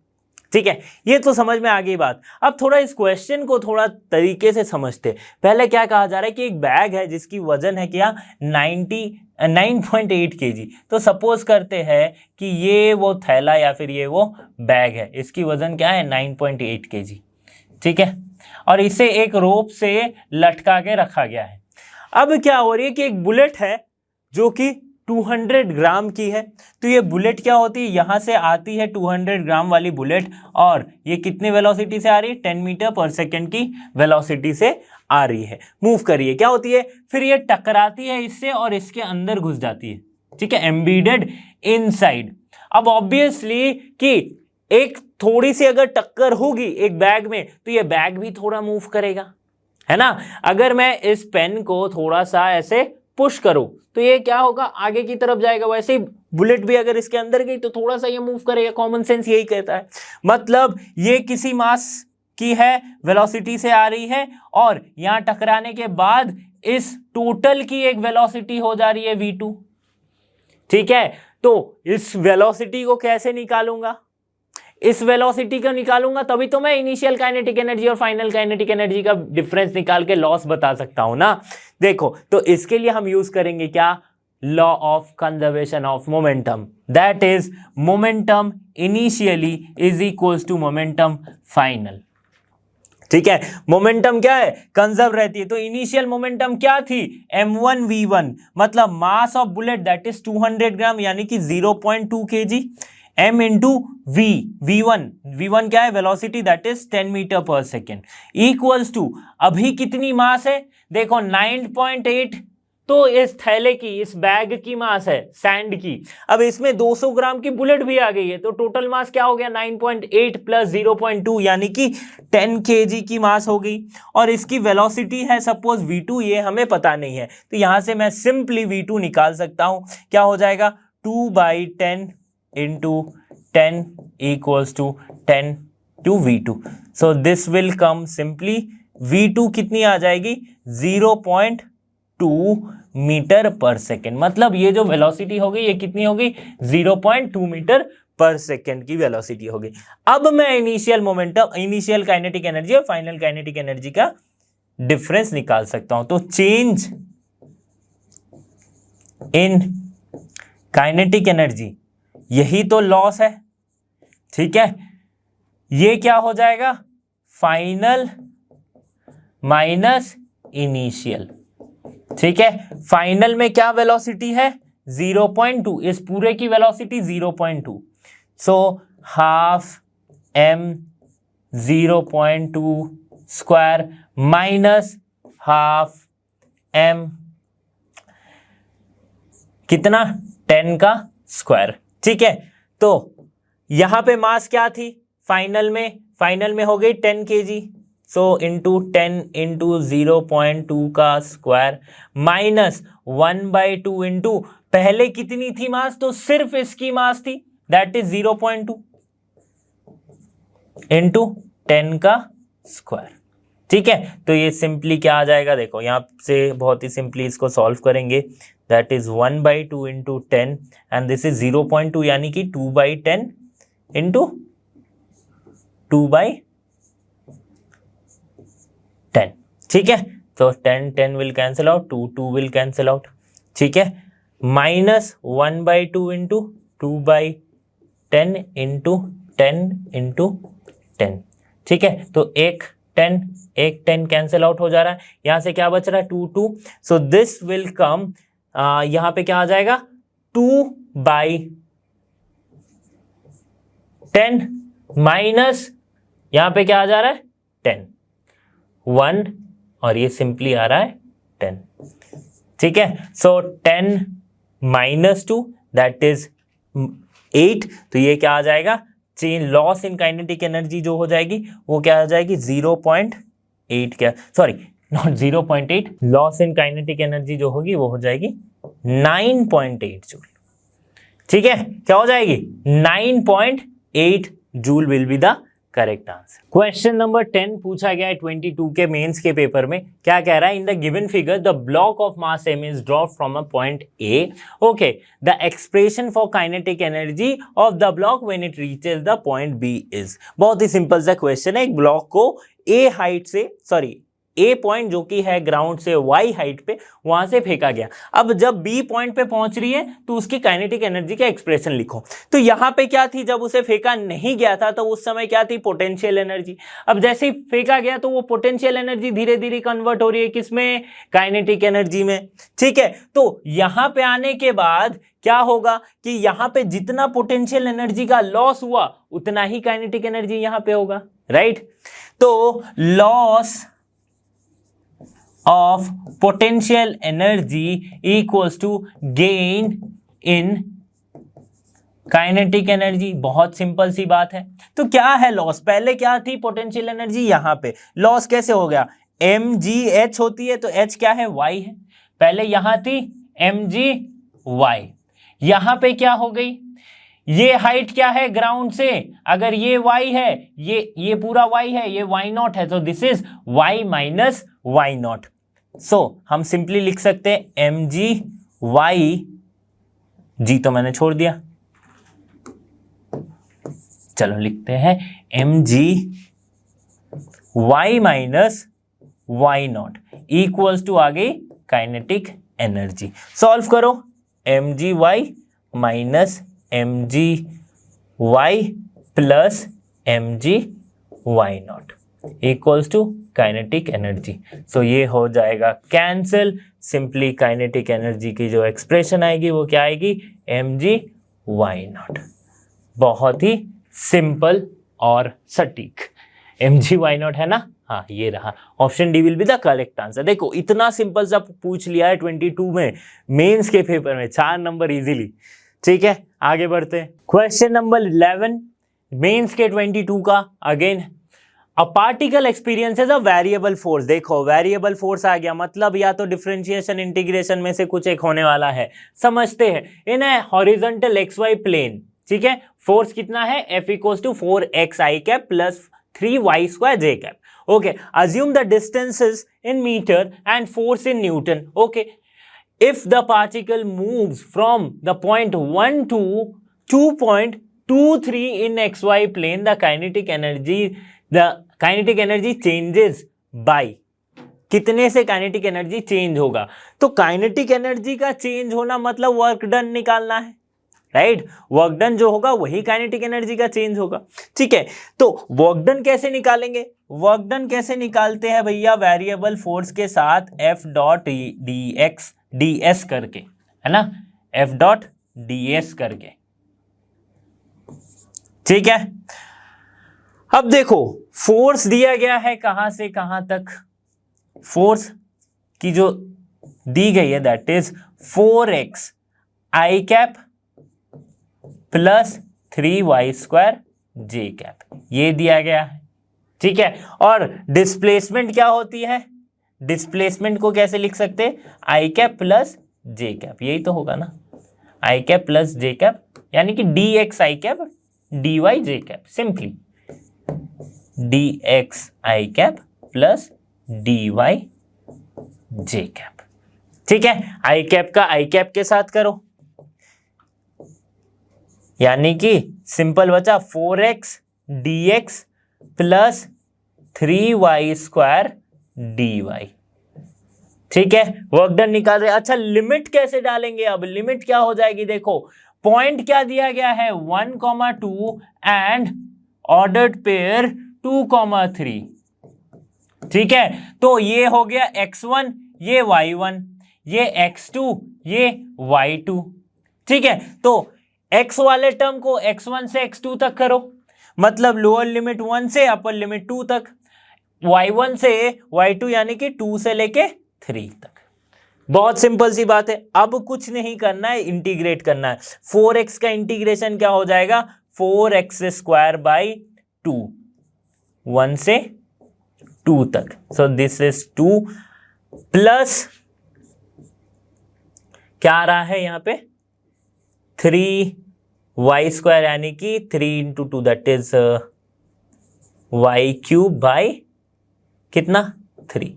ठीक है, ये तो समझ में आ गई बात। अब थोड़ा इस क्वेश्चन को थोड़ा तरीके से समझते। पहले क्या कहा जा रहा है कि एक बैग है जिसकी वजन है क्या 9.8 kg। तो सपोज करते हैं कि ये वो थैला या फिर ये वो बैग है, इसकी वजन क्या है 9.8 kg। ठीक है, और इसे एक रोप से लटका के रखा गया है। अब क्या हो रही है कि एक बुलेट है जो कि 200 ग्राम की है, तो ये बुलेट क्या होती है, यहां से आती है 200 ग्राम वाली बुलेट, और ये कितनी वेलोसिटी से आ रही है, 10 मीटर पर सेकेंड की वेलोसिटी से आ रही है, मूव कर रही है। क्या होती है, फिर ये टकराती है इससे और इसके अंदर घुस जाती है। ठीक है, एम्बेडेड इनसाइड। अब ऑब्वियसली कि एक थोड़ी सी अगर टक्कर होगी एक बैग में तो ये बैग भी थोड़ा मूव करेगा, है ना। अगर मैं इस पेन को थोड़ा सा ऐसे पुश करूं तो ये क्या होगा, आगे की तरफ जाएगा। वैसे ही बुलेट भी अगर इसके अंदर गई तो थोड़ा सा ये मूव करेगा, कॉमन सेंस यही कहता है। मतलब ये किसी मास की है, वेलोसिटी से आ रही है, और यहां टकराने के बाद इस टोटल की एक वेलोसिटी हो जा रही है v2। ठीक है, तो इस वेलोसिटी को कैसे निकालूंगा, इस वेलोसिटी को निकालूंगा तभी तो मैं इनिशियल काइनेटिक एनर्जी और फाइनल काइनेटिक एनर्जी का डिफरेंस निकाल के लॉस बता सकता हूं ना। देखो, तो इसके लिए हम यूज करेंगे क्या, law of conservation of momentum, that is momentum initially is equals to momentum final. ठीक है, मोमेंटम क्या है, कंजर्व रहती है। तो इनिशियल मोमेंटम क्या थी, m1v1, मतलब mass of bullet that is 200 ग्राम यानी कि 0.2 kg, m into v, v1 क्या है, वेलोसिटी दैट इज 10 मीटर पर सेकेंड, इक्वल्स टू अभी कितनी मास है, देखो 9.8, तो इस थैले की, इस बैग की मास है सैंड की। अब इसमें 200 ग्राम की बुलेट भी आ गई है, तो टोटल मास क्या हो गया, 9.8 प्लस 0.2 यानी कि 10 kg की मास हो गई। और इसकी वेलोसिटी है सपोज v2, ये हमें पता नहीं है, तो यहां से मैं सिंपली v2 निकाल सकता हूं। क्या हो जाएगा, 2/10 into 10 equals to 10 to v2। So this will come simply, v2 कितनी आ जाएगी, 0.2 मीटर पर सेकेंड, मतलब ये जो वेलोसिटी होगी ये कितनी होगी, 0.2 मीटर पर सेकेंड की वेलोसिटी होगी। अब मैं initial momentum, initial kinetic energy और फाइनल काइनेटिक एनर्जी का डिफरेंस निकाल सकता हूं। तो चेंज इन काइनेटिक एनर्जी, यही तो लॉस है, ठीक है, ये क्या हो जाएगा, फाइनल माइनस इनिशियल, ठीक है। फाइनल में क्या वेलोसिटी है, 0.2, इस पूरे की वेलोसिटी 0.2, सो half m 0.2 square minus half m कितना, 10 का स्क्वायर, ठीक है। तो यहां पे मास क्या थी फाइनल में हो गई 10 kg, सो इंटू 10 इंटू 0.2 का स्क्वायर माइनस 1/2 इंटू पहले कितनी थी मास, तो सिर्फ इसकी मास थी दैट इज 0.2 इंटू 10 का स्क्वायर, ठीक है। तो ये सिंपली क्या आ जाएगा, देखो यहां से बहुत ही सिंपली इसको सॉल्व करेंगे, that is 1/2 into 10 and this is 0.2 यानी कि 2/10 इंटू 2/10, ठीक है। तो 10 will cancel out, 2 will cancel out, ठीक है, माइनस 1/2 इंटू 2/10 इंटू 10 इंटू 10, ठीक है। तो एक 10 कैंसिल आउट हो जा रहा है, यहां से क्या बच रहा है, 2 सो दिस विल कम, यहां पे क्या आ जाएगा, 2/10 माइनस यहां पे क्या आ जा रहा है, 10, 1 और ये सिंपली आ रहा है 10, ठीक है। सो 10 माइनस 2 दैट इज 8, तो ये क्या आ जाएगा, change loss in kinetic energy जो हो जाएगी वो क्या आ जाएगी, 0.8, क्या sorry not 0.8, loss in kinetic energy जो होगी वो हो जाएगी 9.8 जूल, ठीक है। क्या हो जाएगी, 9.8 joule will be the correct answer. Question number 10 पूछा गया है 22 के मेंस के पेपर में, क्या कह रहा है, in the given figure the block of mass m is drop from a point A, okay, the expression for kinetic energy of the block when it reaches the point B is. बहुत ही सिंपल सा क्वेश्चन है, एक ब्लॉक को A हाइट से, सॉरी A पॉइंट जो कि है ग्राउंड से Y हाइट पे, वहां से फेंका गया। अब जब B पॉइंट पे पहुंच रही है तो उसकी काइनेटिक एनर्जी का एक्सप्रेशन लिखो। तो यहां पे क्या थी, जब उसे फेंका नहीं गया था तो उस समय क्या थी, पोटेंशियल एनर्जी। अब जैसे ही फेंका गया तो वो पोटेंशियल एनर्जी धीरे धीरे कन्वर्ट हो रही है किसमें, काइनेटिक एनर्जी में, ठीक है। तो यहां पे आने के बाद क्या होगा कि यहां पे जितना पोटेंशियल एनर्जी का लॉस हुआ उतना ही काइनेटिक एनर्जी यहां पे होगा, राइट। तो loss of potential energy equals to gain in kinetic energy. बहुत सिंपल सी बात है। तो क्या है लॉस, पहले क्या थी पोटेंशियल एनर्जी, यहां पे लॉस कैसे हो गया, mgh होती है, तो h क्या है, y है, पहले यहां थी mgy, यहां पे क्या हो गई, ये हाइट क्या है ग्राउंड से, अगर ये y है, ये पूरा y है, ये y0 है, तो this is y minus y0। सो हम सिंपली लिख सकते हैं mgy, जी तो मैंने छोड़ दिया, चलो लिखते हैं mgy minus y0 equals to आ गई काइनेटिक एनर्जी। सॉल्व करो, mgy minus mgy plus mgy0, equals to kinetic energy. So ये हो जाएगा कैंसिल। सिंपली काइनेटिक एनर्जी की जो एक्सप्रेशन आएगी वो क्या आएगी, mg/y0। बहुत ही सिंपल और सटीक। mg/y0 है ना, हाँ ये रहा। Option D will be the correct answer. देखो इतना सिंपल सा पूछ लिया है 22 में, मेंस के पेपर में 4 नंबर इजीली। ठीक है, आगे बढ़ते हैं। क्वेश्चन नंबर 11 मेंस के 22 का। Again a particle experiences a variable force. देखो वेरिएबल फोर्स आ गया, मतलब या तो डिफरेंशिएशन इंटीग्रेशन में से कुछ एक होने वाला है। समझते हैं, in a horizontal XY plane. ठीक है, फोर्स कितना है, F equals to 4xi cap plus 3y² j cap. Okay, assume the distances in meter and force in Newton. Okay, if the particle moves from the point 1 to 2.23 in XY plane, the kinetic energy changes by कितने से काइनेटिक एनर्जी चेंज होगा। तो काइनेटिक एनर्जी का चेंज होना मतलब वर्क डन निकालना है, राइट। वर्क डन जो होगा वही काइनेटिक एनर्जी का चेंज होगा। ठीक है, तो वर्क डन कैसे निकालेंगे, वर्क डन कैसे निकालते हैं भैया, वेरिएबल फोर्स के साथ F डॉट ds करके, है ना, F डॉट ds करके। ठीक है, अब देखो फोर्स दिया गया है कहां से कहां तक, फोर्स की जो दी गई है that is 4xi cap plus 3y² j cap, ये दिया गया है। ठीक है, और डिस्प्लेसमेंट क्या होती है, डिस्प्लेसमेंट को कैसे लिख सकते हैं, i cap plus j cap, यही तो होगा ना, i cap plus j cap, यानी कि dxi cap dy j cap, simply dxi cap plus dy j cap. ठीक है, i कैप का i कैप के साथ करो, यानी कि सिंपल बचा 4x dx plus 3y² dy। ठीक है, वर्क डन निकाल रहे। अच्छा लिमिट कैसे डालेंगे, अब लिमिट क्या हो जाएगी, देखो पॉइंट क्या दिया गया है 1,2 एंड ऑर्डर्ड पेयर 2,3। ठीक है, तो ये हो गया x1, ये y1, ये x2, ये y2। ठीक है, तो x वाले टर्म को x1 से x2 तक करो, मतलब लोअर लिमिट 1 से अपर लिमिट 2 तक, y1 से y2 यानी कि 2 से लेके 3 तक। बहुत सिंपल सी बात है, अब कुछ नहीं करना है, इंटीग्रेट करना है। 4x का इंटीग्रेशन क्या हो जाएगा, 4x² बाई 2, 1 से 2 तक। सो दिस इज 2 प्लस क्या आ रहा है यहां पे 3y² यानी कि 3 into 2 that is y³ by कितना 3,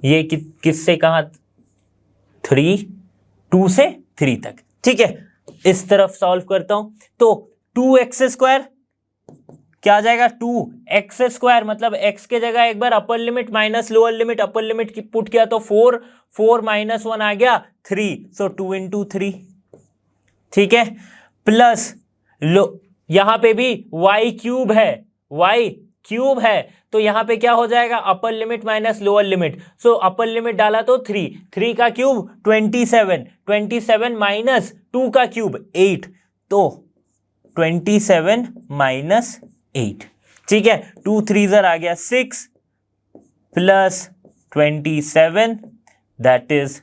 ये किससे कहा 3, 2 से 3 तक। ठीक है, इस तरफ सॉल्व करता हूं, तो 2x² क्या आ जाएगा 2x², मतलब x के जगह एक बार upper limit minus lower limit, upper limit की पुट किया तो 4, 4 - 1 आ गया 3, सो 2 into 3। ठीक है, प्लस लो यहां पे भी y³ है, y³ है, तो यहां पे क्या हो जाएगा upper limit minus lower limit, so upper limit डाला तो 3, 3 का क्यूब 27, 27 माइनस 2 का क्यूब 8, तो 27 माइनस 8। ठीक है, 2 3 आ गया 6 प्लस 27 दैट इज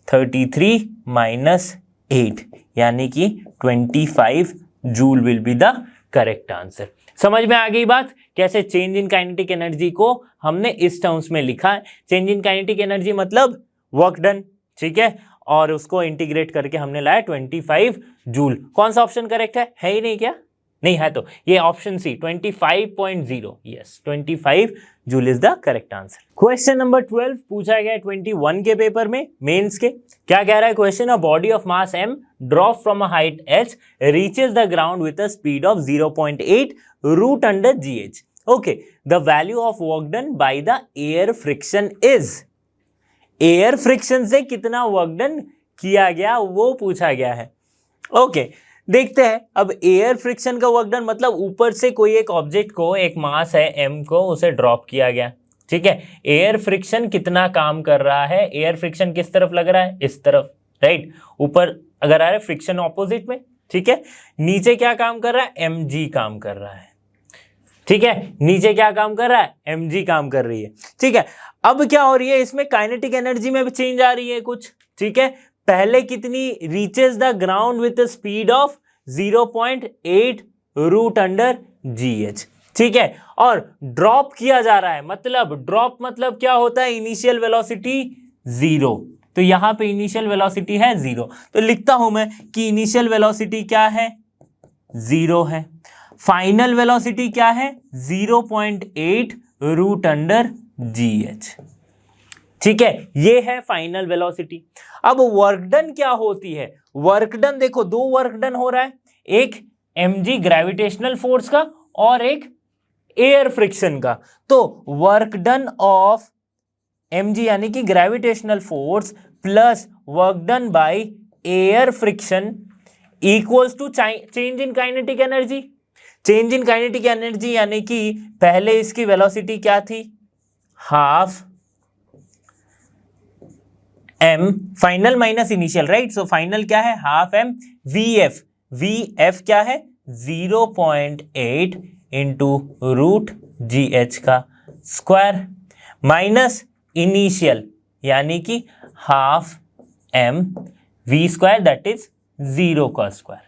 33 माइनस 8, यानी कि 25 joule will be the correct answer. समझ में आ गई बात, कैसे चेंज इन काइनेटिक एनर्जी को हमने इस टर्म्स में लिखा है। चेंज इन काइनेटिक एनर्जी मतलब वर्क डन। ठीक है, और उसको इंटीग्रेट करके हमने लाया 25 जूल। कौन सा ऑप्शन करेक्ट है ही नहीं क्या, नहीं है तो ये option C 25.0, yes 25 joule is the correct answer. Question number 12 पूछा गया 21 के पेपर में, मेंस के। क्या कह रहा है question, a body of mass m drop from a height h reaches the ground with a speed of 0.8 root under gh। Okay, the value of work done by the air friction is, air friction से कितना वर्क डन किया गया वो पूछा गया है। ओके, देखते हैं। अब एयर फ्रिक्शन का वर्क डन मतलब ऊपर से कोई एक ऑब्जेक्ट को, एक मास है m को, उसे ड्रॉप किया गया, ठीक है। एयर फ्रिक्शन कितना काम कर रहा है, एयर फ्रिक्शन किस तरफ लग रहा है, इस तरफ, राइट। ऊपर अगर आ रहा है फ्रिक्शन ऑपोजिट में, ठीक है। नीचे क्या काम कर रहा है, mg काम कर रहा है, ठीक है। नीचे क्या काम कर रहा है, mg काम कर रही है, ठीक है। अब क्या हो रही है इसमें, काइनेटिक एनर्जी में भी चेंज आ रही है कुछ, ठीक है। पहले कितनी, reaches the ground with speed of 0.8 root under gh, ठीक है। और ड्रॉप किया जा रहा है, मतलब ड्रॉप मतलब क्या होता है, इनिशियल वेलोसिटी 0, तो यहां पे इनिशियल वेलोसिटी है 0, तो लिखता हूं मैं कि इनिशियल वेलोसिटी क्या है, 0 है। फाइनल वेलोसिटी क्या है, 0.8 रूट अंडर gh, ठीक है। ये है फाइनल वेलोसिटी। अब वर्क डन क्या होती है, वर्क डन देखो, दो वर्क डन हो रहा है, एक mg ग्रेविटेशनल फोर्स का और एक एयर फ्रिक्शन का। तो वर्क डन ऑफ mg यानी कि gravitational force plus work done by air friction equals to change in kinetic energy. Change in kinetic energy यानी कि पहले इसकी वेलोसिटी क्या थी, half m final minus initial, right. So final क्या है, हाफ m vf, vf क्या है 0.8 इंटू रूट gh का स्क्वायर माइनस इनिशियल यानी कि half m v square that is 0 का स्क्वायर,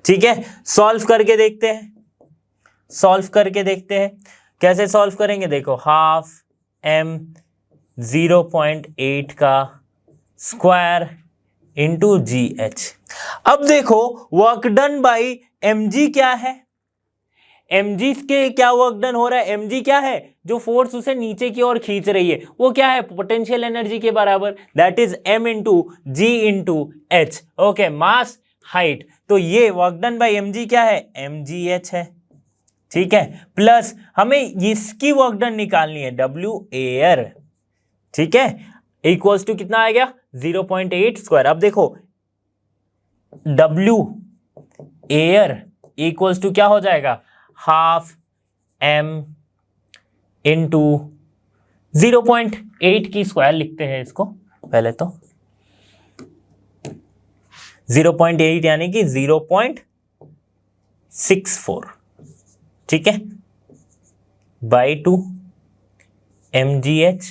ठीक है। सॉल्व करके देखते हैं, सॉल्व करके देखते हैं कैसे सॉल्व करेंगे। देखो हाफ m 0.8 का स्क्वायर इंटू gh। अब देखो वर्क डन बाई mg क्या है, mg के क्या वर्क डन हो रहा है, mg क्या है, जो फोर्स उसे नीचे की ओर खींच रही है वो क्या है, पोटेंशियल एनर्जी के बराबर, that is m into g into h, okay. Mass height, तो ये वर्क डन बाई mg क्या है, mgh है, ठीक है। प्लस हमें इसकी वर्क डन निकालनी है, w एयर, ठीक है, इक्वल्स टू कितना आ गया 0.8 स्क्वायर। अब देखो w एयर इक्वल्स टू क्या हो जाएगा, हाफ m इंटू 0.8 की स्क्वायर लिखते हैं इसको पहले तो, 0.8 यानी कि 0.64, ठीक है, बाई 2 mgh,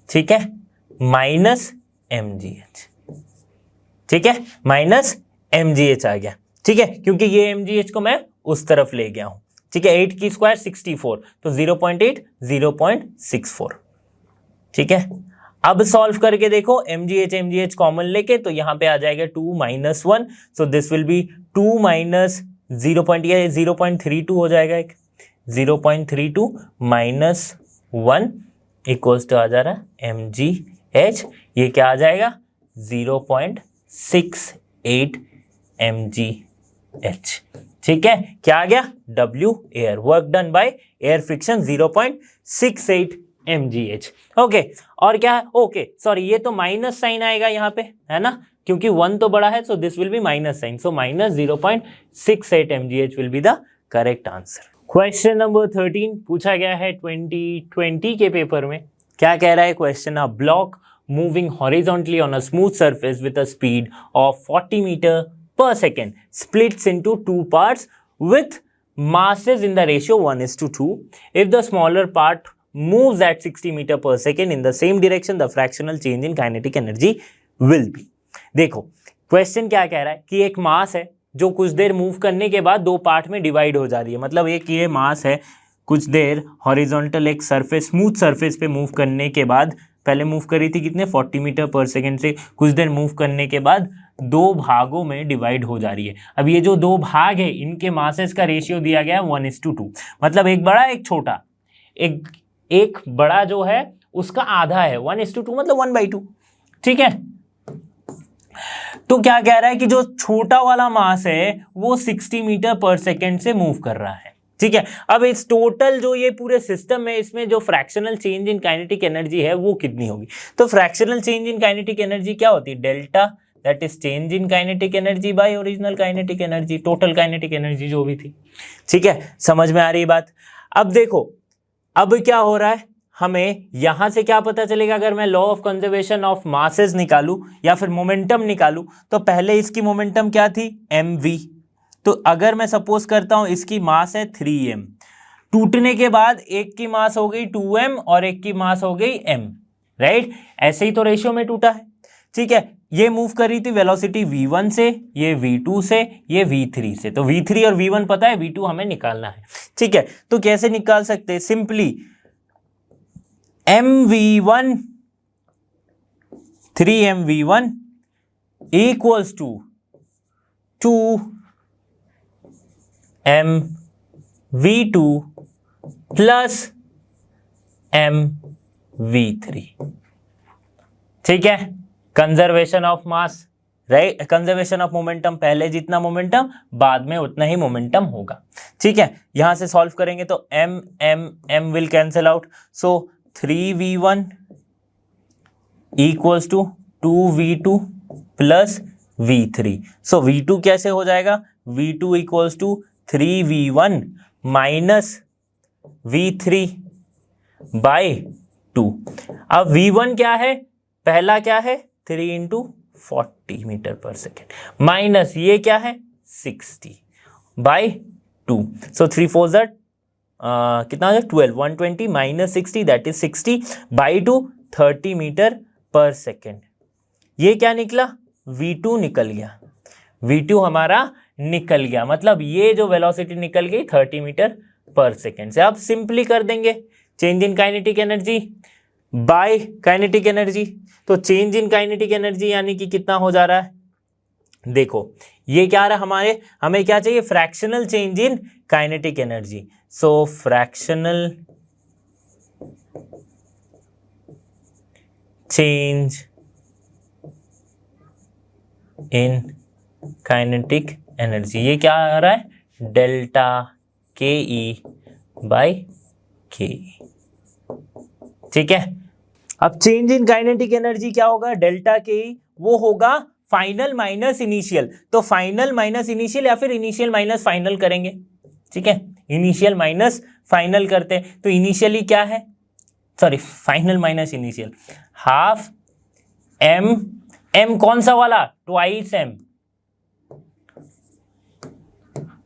ठीक है, माइनस mgh, ठीक है, माइनस mgh आ गया, ठीक है, क्योंकि ये mgh को मैं उस तरफ ले गया हूं, ठीक है। 8 की स्क्वायर 64, तो 0.8 0.64, ठीक है। अब सॉल्व करके देखो, mgh कॉमन लेके तो यहां पे आ जाएगा 2 minus 1, so this will B 2 minus 0.32 हो जाएगा, एक 0.32 माइनस 1 इक्वल्स टू आ जा रहा है mgh, ये क्या आ जाएगा 0.68 mgh, ठीक है। क्या आ गया, w air, work done by air friction 0.68 mgh, okay. और क्या है, ओके सॉरी, ये तो माइनस साइन आएगा यहाँ पे, है ना, क्योंकि 1 तो बड़ा है, so this will be minus sign, so minus 0.68 mgh will be the correct answer. Question number 13 पूछा गया है 2020 के पेपर में। क्या कह रहा है question, a block moving horizontally on a smooth surface with a speed of 40 metre per second splits into two parts with masses in the ratio 1:2. If the smaller part moves at 60 meter per second in the same direction, the fractional change in kinetic energy will be. देखो क्वेश्चन क्या कह रहा है कि एक मास है जो कुछ देर मूव करने के बाद दो पार्ट में डिवाइड हो जा रही है, मतलब एक ये मास है कुछ देर हॉरिजॉन्टल एक सरफेस, स्मूथ सरफेस पे मूव करने के बाद, पहले मूव करी थी कितने 40 मीटर पर सेकेंड से, कुछ देर मूव करने के बाद दो भागों में डिवाइड हो जा रही है। अब ये जो दो भाग है इनके मासेस का रेशियो दिया गया है 1:2, मतलब एक बड़ा एक छोटा, एक बड़ा जो है उसका आधा है, 1:2 मतलब 1/2, ठीक है। तो क्या कह रहा है कि जो छोटा वाला मास है वो 60 मीटर पर सेकेंड से मूव कर रहा है, ठीक है। अब इस टोटल जो ये पूरे सिस्टम है इसमें जो fractional change in kinetic energy है वो कितनी होगी, तो fractional change in kinetic energy क्या होती है, delta that is change in kinetic energy bye original kinetic energy, total kinetic energy जो भी थी। ठीक है, समझ में आ रही बात। अब देखो अब क्या हो रहा है, हमें यहां से क्या पता चलेगा, अगर मैं law of conservation of masses निकालूं या फिर मोमेंटम निकालूं, तो पहले इसकी मोमेंटम क्या थी, mv। तो अगर मैं सपोज करता हूं इसकी मास है 3m, टूटने के बाद एक की मास हो गई 2m और एक की मास हो गई m, राइट, ऐसे ही तो रेशियो में टूटा है। ठीक है, ये मूव कर रही थी वेलोसिटी v1 से, ये v2 से, ये v3 से, तो v3 और v1 पता है, v2 हमें निकालना है। ठीक है, तो कैसे निकाल सकते हैं, simply mv1 3mv1 equals to 2mv2 plus mv3। ठीक है, conservation of mass, right, conservation of momentum, पहले जितना मोमेंटम बाद में उतना ही मोमेंटम होगा। ठीक है, यहां से सॉल्व करेंगे तो m will cancel out, so 3v1 equals to 2v2 plus v3। So v2 कैसे हो जाएगा, v2 equals to 3v1 minus v3 bye 2। अब v1 क्या है, पहला क्या है 3 इंटू 40 मीटर पर सेकेंड, माइनस ये क्या है 60 बाय 2। सो 3 4 ज़ कितना हो जाए 12, 120 minus 60 that is 60 by 2, 30 metre पर सेकेंड। ये क्या निकला, v2 निकल गया, v2 हमारा निकल गया, मतलब ये जो वेलोसिटी निकल गई 30 मीटर पर सेकेंड से। अब सिंपली कर देंगे change in kinetic energy bye kinetic energy, तो चेंज इन काइनेटिक एनर्जी यानी कि कितना हो जा रहा है, देखो ये क्या आ रहा है, हमें क्या चाहिए, fractional change in kinetic energy. So fractional change in kinetic energy, ये क्या आ रहा है, डेल्टा के ई बाई के। ठीक है, अब चेंज इन काइनेटिक एनर्जी क्या होगा, डेल्टा के ई, वो होगा फाइनल माइनस इनिशियल, तो फाइनल माइनस इनिशियल या फिर इनिशियल माइनस फाइनल करेंगे। ठीक है, इनिशियल माइनस फाइनल करते हैं, तो इनिशियली क्या है, sorry final minus initial, half m कौन सा वाला, twice m,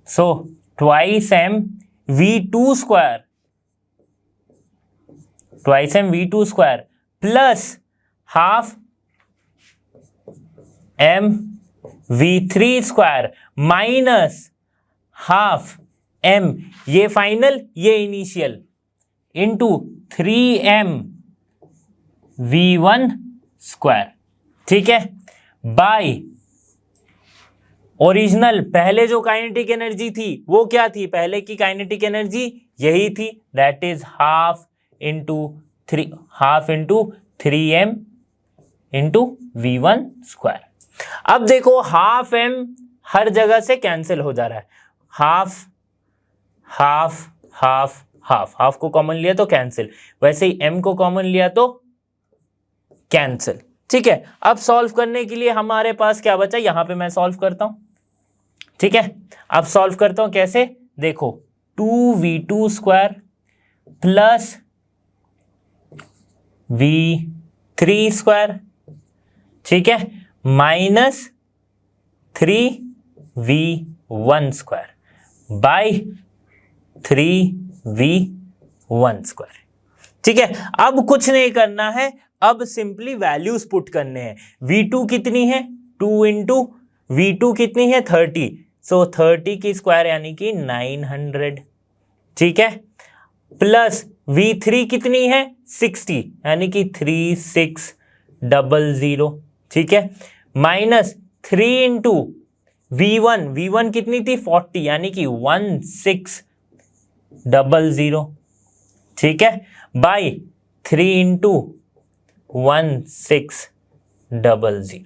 so twice m v2 square, twice m v2 square plus half m v3 square minus half m, ये फाइनल ये initial, into 3m v1 square. ठीक है, बाय ओरिजिनल, पहले जो काइनेटिक एनर्जी थी वो क्या थी, पहले की काइनेटिक एनर्जी यही थी, that is half into 3m into v1 square. अब देखो हाफ m हर जगह से कैंसिल हो जा रहा है, half half half half, half को कॉमन लिया तो कैंसिल, वैसे ही m को कॉमन लिया तो कैंसिल। ठीक है, अब सॉल्व करने के लिए हमारे पास क्या बचा, यहां पे मैं सॉल्व करता हूं। ठीक है, अब सॉल्व करता हूं कैसे, देखो 2v2 square plus v3 square, ठीक है, minus 3v1 square by 3v1 square. ठीक है, अब कुछ नहीं करना है, अब सिंपली वैल्यूज पुट करने हैं। v2 कितनी है 2 इंटू v2 कितनी है 30, सो 30 की स्क्वायर यानी कि 900। ठीक है, प्लस v3 कितनी है 60 यानी कि 3600। ठीक है, माइनस 3 इंटू v1 कितनी थी 40 यानी कि 1600। ठीक है, बाई 3 इंटू 1600।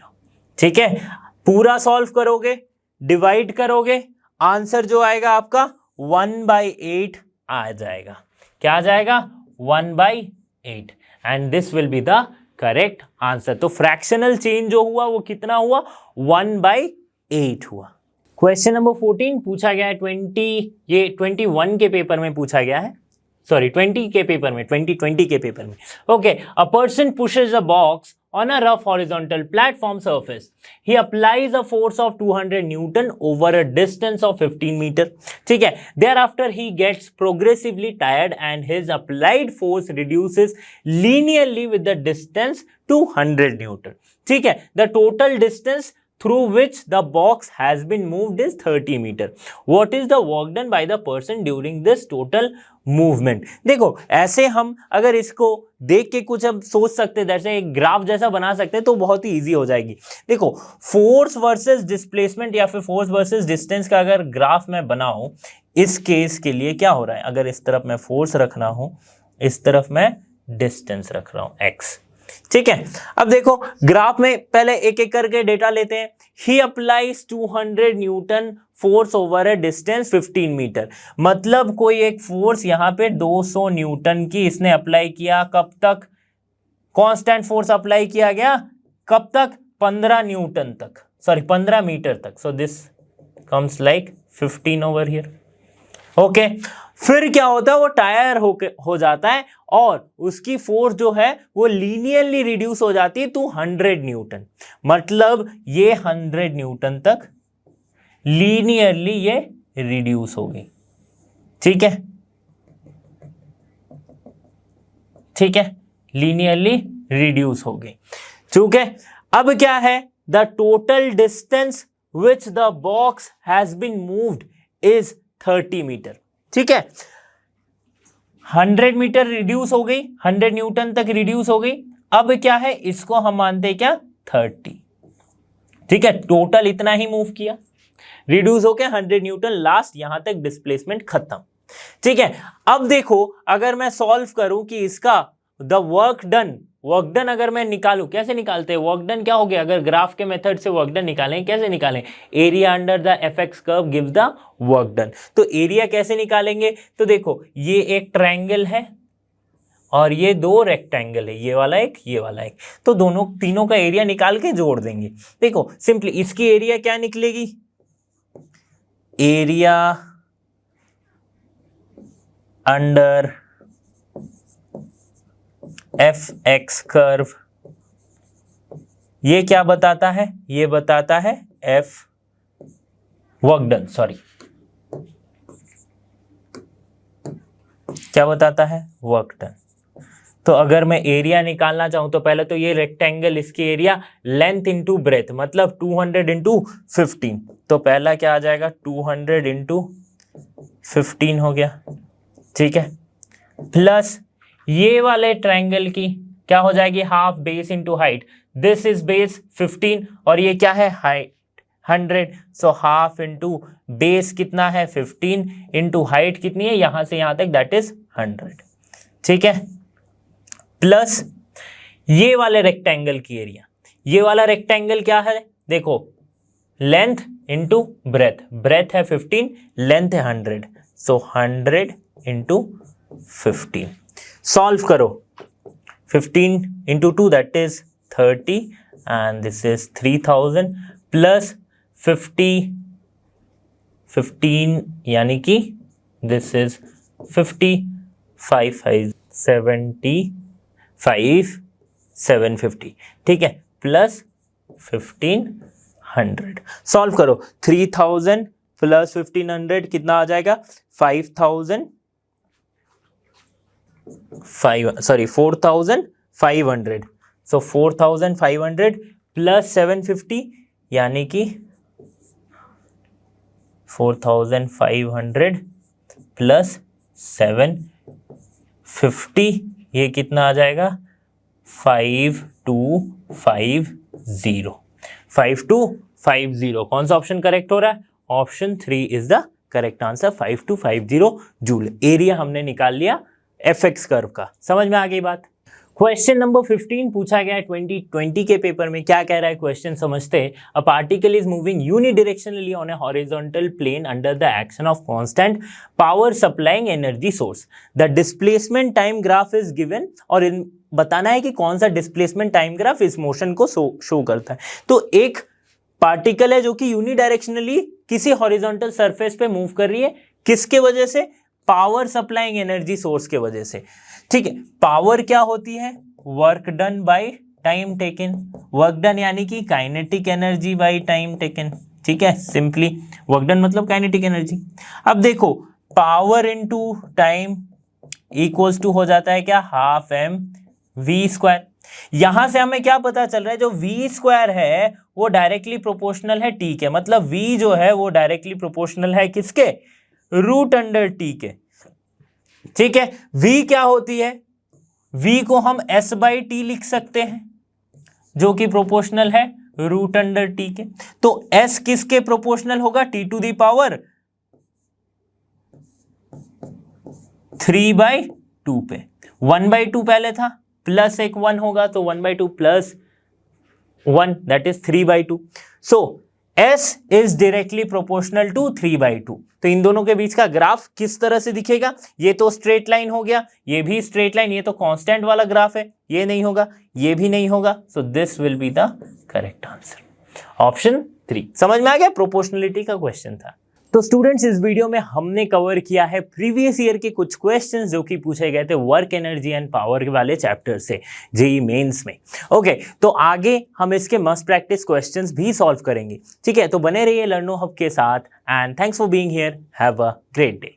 ठीक है, पूरा सॉल्व करोगे, डिवाइड करोगे, आंसर जो आएगा आपका 1/8 आ जाएगा। क्या आ जाएगा 1/8, and this will be the correct answer. तो फ्रैक्शनल चेंज जो हुआ वो कितना हुआ, 1/8 हुआ। क्वेश्चन नंबर 14 पूछा गया है 21 के पेपर में पूछा गया है, सॉरी 20 के पेपर में, 2020 के पेपर में। Okay, a person pushes a box on a rough horizontal platform surface. He applies a force of 200 Newton over a distance of 15 meter. ठीक है, thereafter he gets progressively tired and his applied force reduces linearly with the distance to 100 Newton. ठीक है, the total distance through which the box has been moved is 30 meter. What is the work done by the person during this total movement? देखो ऐसे हम अगर इसको देख के कुछ अब सोच सकते हैं, जैसे एक ग्राफ जैसा बना सकते हैं तो बहुत ही इजी हो जाएगी। देखो फोर्स वर्सेस डिस्प्लेसमेंट या फिर फोर्स वर्सेस डिस्टेंस का अगर ग्राफ मैं बनाऊं, इस केस के लिए क्या हो रहा है, अगर इस तरफ मैं फोर्स रख रहा हूं, इस तरफ मैं डिस्टेंस रख रहा हूं x, ठीक है। अब देखो ग्राफ में पहले एक एक करके डेटा लेते हैं। He applies 200 newton force over a distance 15 metre, मतलब कोई एक फोर्स यहां पे 200 न्यूटन की इसने अप्लाई किया, कब तक, कांस्टेंट फोर्स अप्लाई किया गया, कब तक, 15 न्यूटन तक, सॉरी 15 मीटर तक। So this comes like 15 over here. Okay, फिर क्या होता है, वो टायर हो जाता है और उसकी फोर्स जो है वो लीनियरली रिड्यूस हो जाती है टू 100 न्यूटन, मतलब ये 100 न्यूटन तक लीनियरली ये रिड्यूस हो गई। ठीक है, ठीक है, लीनियरली रिड्यूस हो गई। ठीक है, अब क्या है, the total distance which the box has been moved is 30 metre. ठीक है, 100 मीटर रिड्यूस हो गई, 100 न्यूटन तक रिड्यूस हो गई। अब क्या है, इसको हम मानते हैं क्या, 30। ठीक है, टोटल इतना ही मूव किया, रिड्यूस हो गया 100 न्यूटन, लास्ट यहां तक डिस्प्लेसमेंट खत्म। ठीक है, अब देखो अगर मैं सॉल्व करूं कि इसका द वर्क डन अगर मैं निकालूं, कैसे निकालते हैं वर्क डन, क्या हो गया, अगर ग्राफ के मेथड से वर्क डन निकालें, कैसे निकालें, area under the FX curve give the work done. तो एरिया कैसे निकालेंगे, तो देखो ये एक ट्रायंगल है और ये दो रेक्टेंगल है, ये वाला एक, ये वाला एक, तो दोनों तीनों का एरिया निकाल के जोड़ देंगे। देखो सिंपली इसकी एरिया क्या निकलेगी, area under F x curve, ये क्या बताता है, ये बताता है एफ वर्क डन, सॉरी क्या बताता है, वर्क डन। तो अगर मैं एरिया निकालना चाहूं तो पहले तो ये रेक्टेंगल, इसकी एरिया लेंथ इंटू ब्रेथ, मतलब 200 इंटू 15, तो पहला क्या आ जाएगा, 200 इंटू 15 हो गया। ठीक है, प्लस ये वाले ट्रायंगल की क्या हो जाएगी, half base into height, this is base 15 और ये क्या है, height 100, so half into base कितना है 15 इंटू हाइट कितनी है यहां से यहां तक, दैट इज 100। ठीक है, प्लस ये वाले रेक्टेंगल की एरिया, ये वाला रेक्टेंगल क्या है, देखो लेंथ इंटू ब्रेथ, ब्रेथ है 15, लेंथ है 100, सो 100 इंटू 15। सॉल्व करो, 15 into 2 that is 30 and this is 3000 plus 15 यानी कि दिस इज 750। ठीक है, प्लस 1500। सॉल्व करो, 3000 प्लस 1500 कितना आ जाएगा, 4500 सो 4500 प्लस 750 यानी कि 4500 प्लस 750, ये कितना आ जाएगा, 5250। कौन सा ऑप्शन करेक्ट हो रहा है, option 3 is the correct answer, 5250 joule. Area हमने निकाल लिया एफएक्स कर्व का। समझ में आ गई बात। क्वेश्चन नंबर 15 पूछा गया है 2020 के पेपर में। क्या कह रहा है क्वेश्चन, समझते हैं। A particle is moving unidirectionally on a horizontal plane under the action of constant power supplying energy source. The displacement time graph is given, और इन बताना है कि कौन सा डिस्प्लेसमेंट टाइम ग्राफ इस मोशन को शो करता है। तो एक पार्टिकल है जो कि यूनिडायरेक्शनली किसी हॉरिजॉन्टल सरफेस पे मूव कर रही है, किसके वजह से? पावर सप्लाइंग एनर्जी सोर्स के वजह से। ठीक है, पावर क्या होती है? Work done by time taken. Work done यानी कि kinetic energy by time taken. ठीक है, सिंपली वर्क डन मतलब काइनेटिक एनर्जी। अब देखो power into time equals to हो जाता है क्या? Half M V square. यहां से हमें क्या पता चल रहा है? जो वी स्क्वायर है वो डायरेक्टली प्रोपोर्शनल है टी के, मतलब वी जो है वो डायरेक्टली प्रोपोर्शनल है किसके? रूट अंडर टी के। ठीक है, वी क्या होती है? वी को हम एस बाई टी लिख सकते हैं जो कि प्रोपोर्शनल है रूट अंडर टी के। तो एस किसके प्रोपोर्शनल होगा? टी टू दी पावर 3/2 पे। 1/2 पहले था, प्लस एक 1 होगा तो 1/2 plus 1 that is 3/2। So S is directly proportional to 3/2। तो इन दोनों के बीच का ग्राफ किस तरह से दिखेगा? ये तो स्ट्रेट लाइन हो गया, ये भी स्ट्रेट लाइन, ये तो कांस्टेंट वाला ग्राफ है, ये नहीं होगा, ये भी नहीं होगा। सो this will be the correct answer, option 3। समझ में आ गया? प्रोपोर्शनलिटी का क्वेश्चन था। तो स्टूडेंट्स, इस वीडियो में हमने कवर किया है प्रीवियस ईयर के कुछ क्वेश्चंस जो कि पूछे गए थे वर्क एनर्जी एंड पावर वाले चैप्टर से जेईई मेंस में। ओके, तो आगे हम इसके मस्ट प्रैक्टिस क्वेश्चंस भी सॉल्व करेंगे। ठीक है, तो बने रहिए लर्नो हब के साथ and thanks for being here. Have a great day.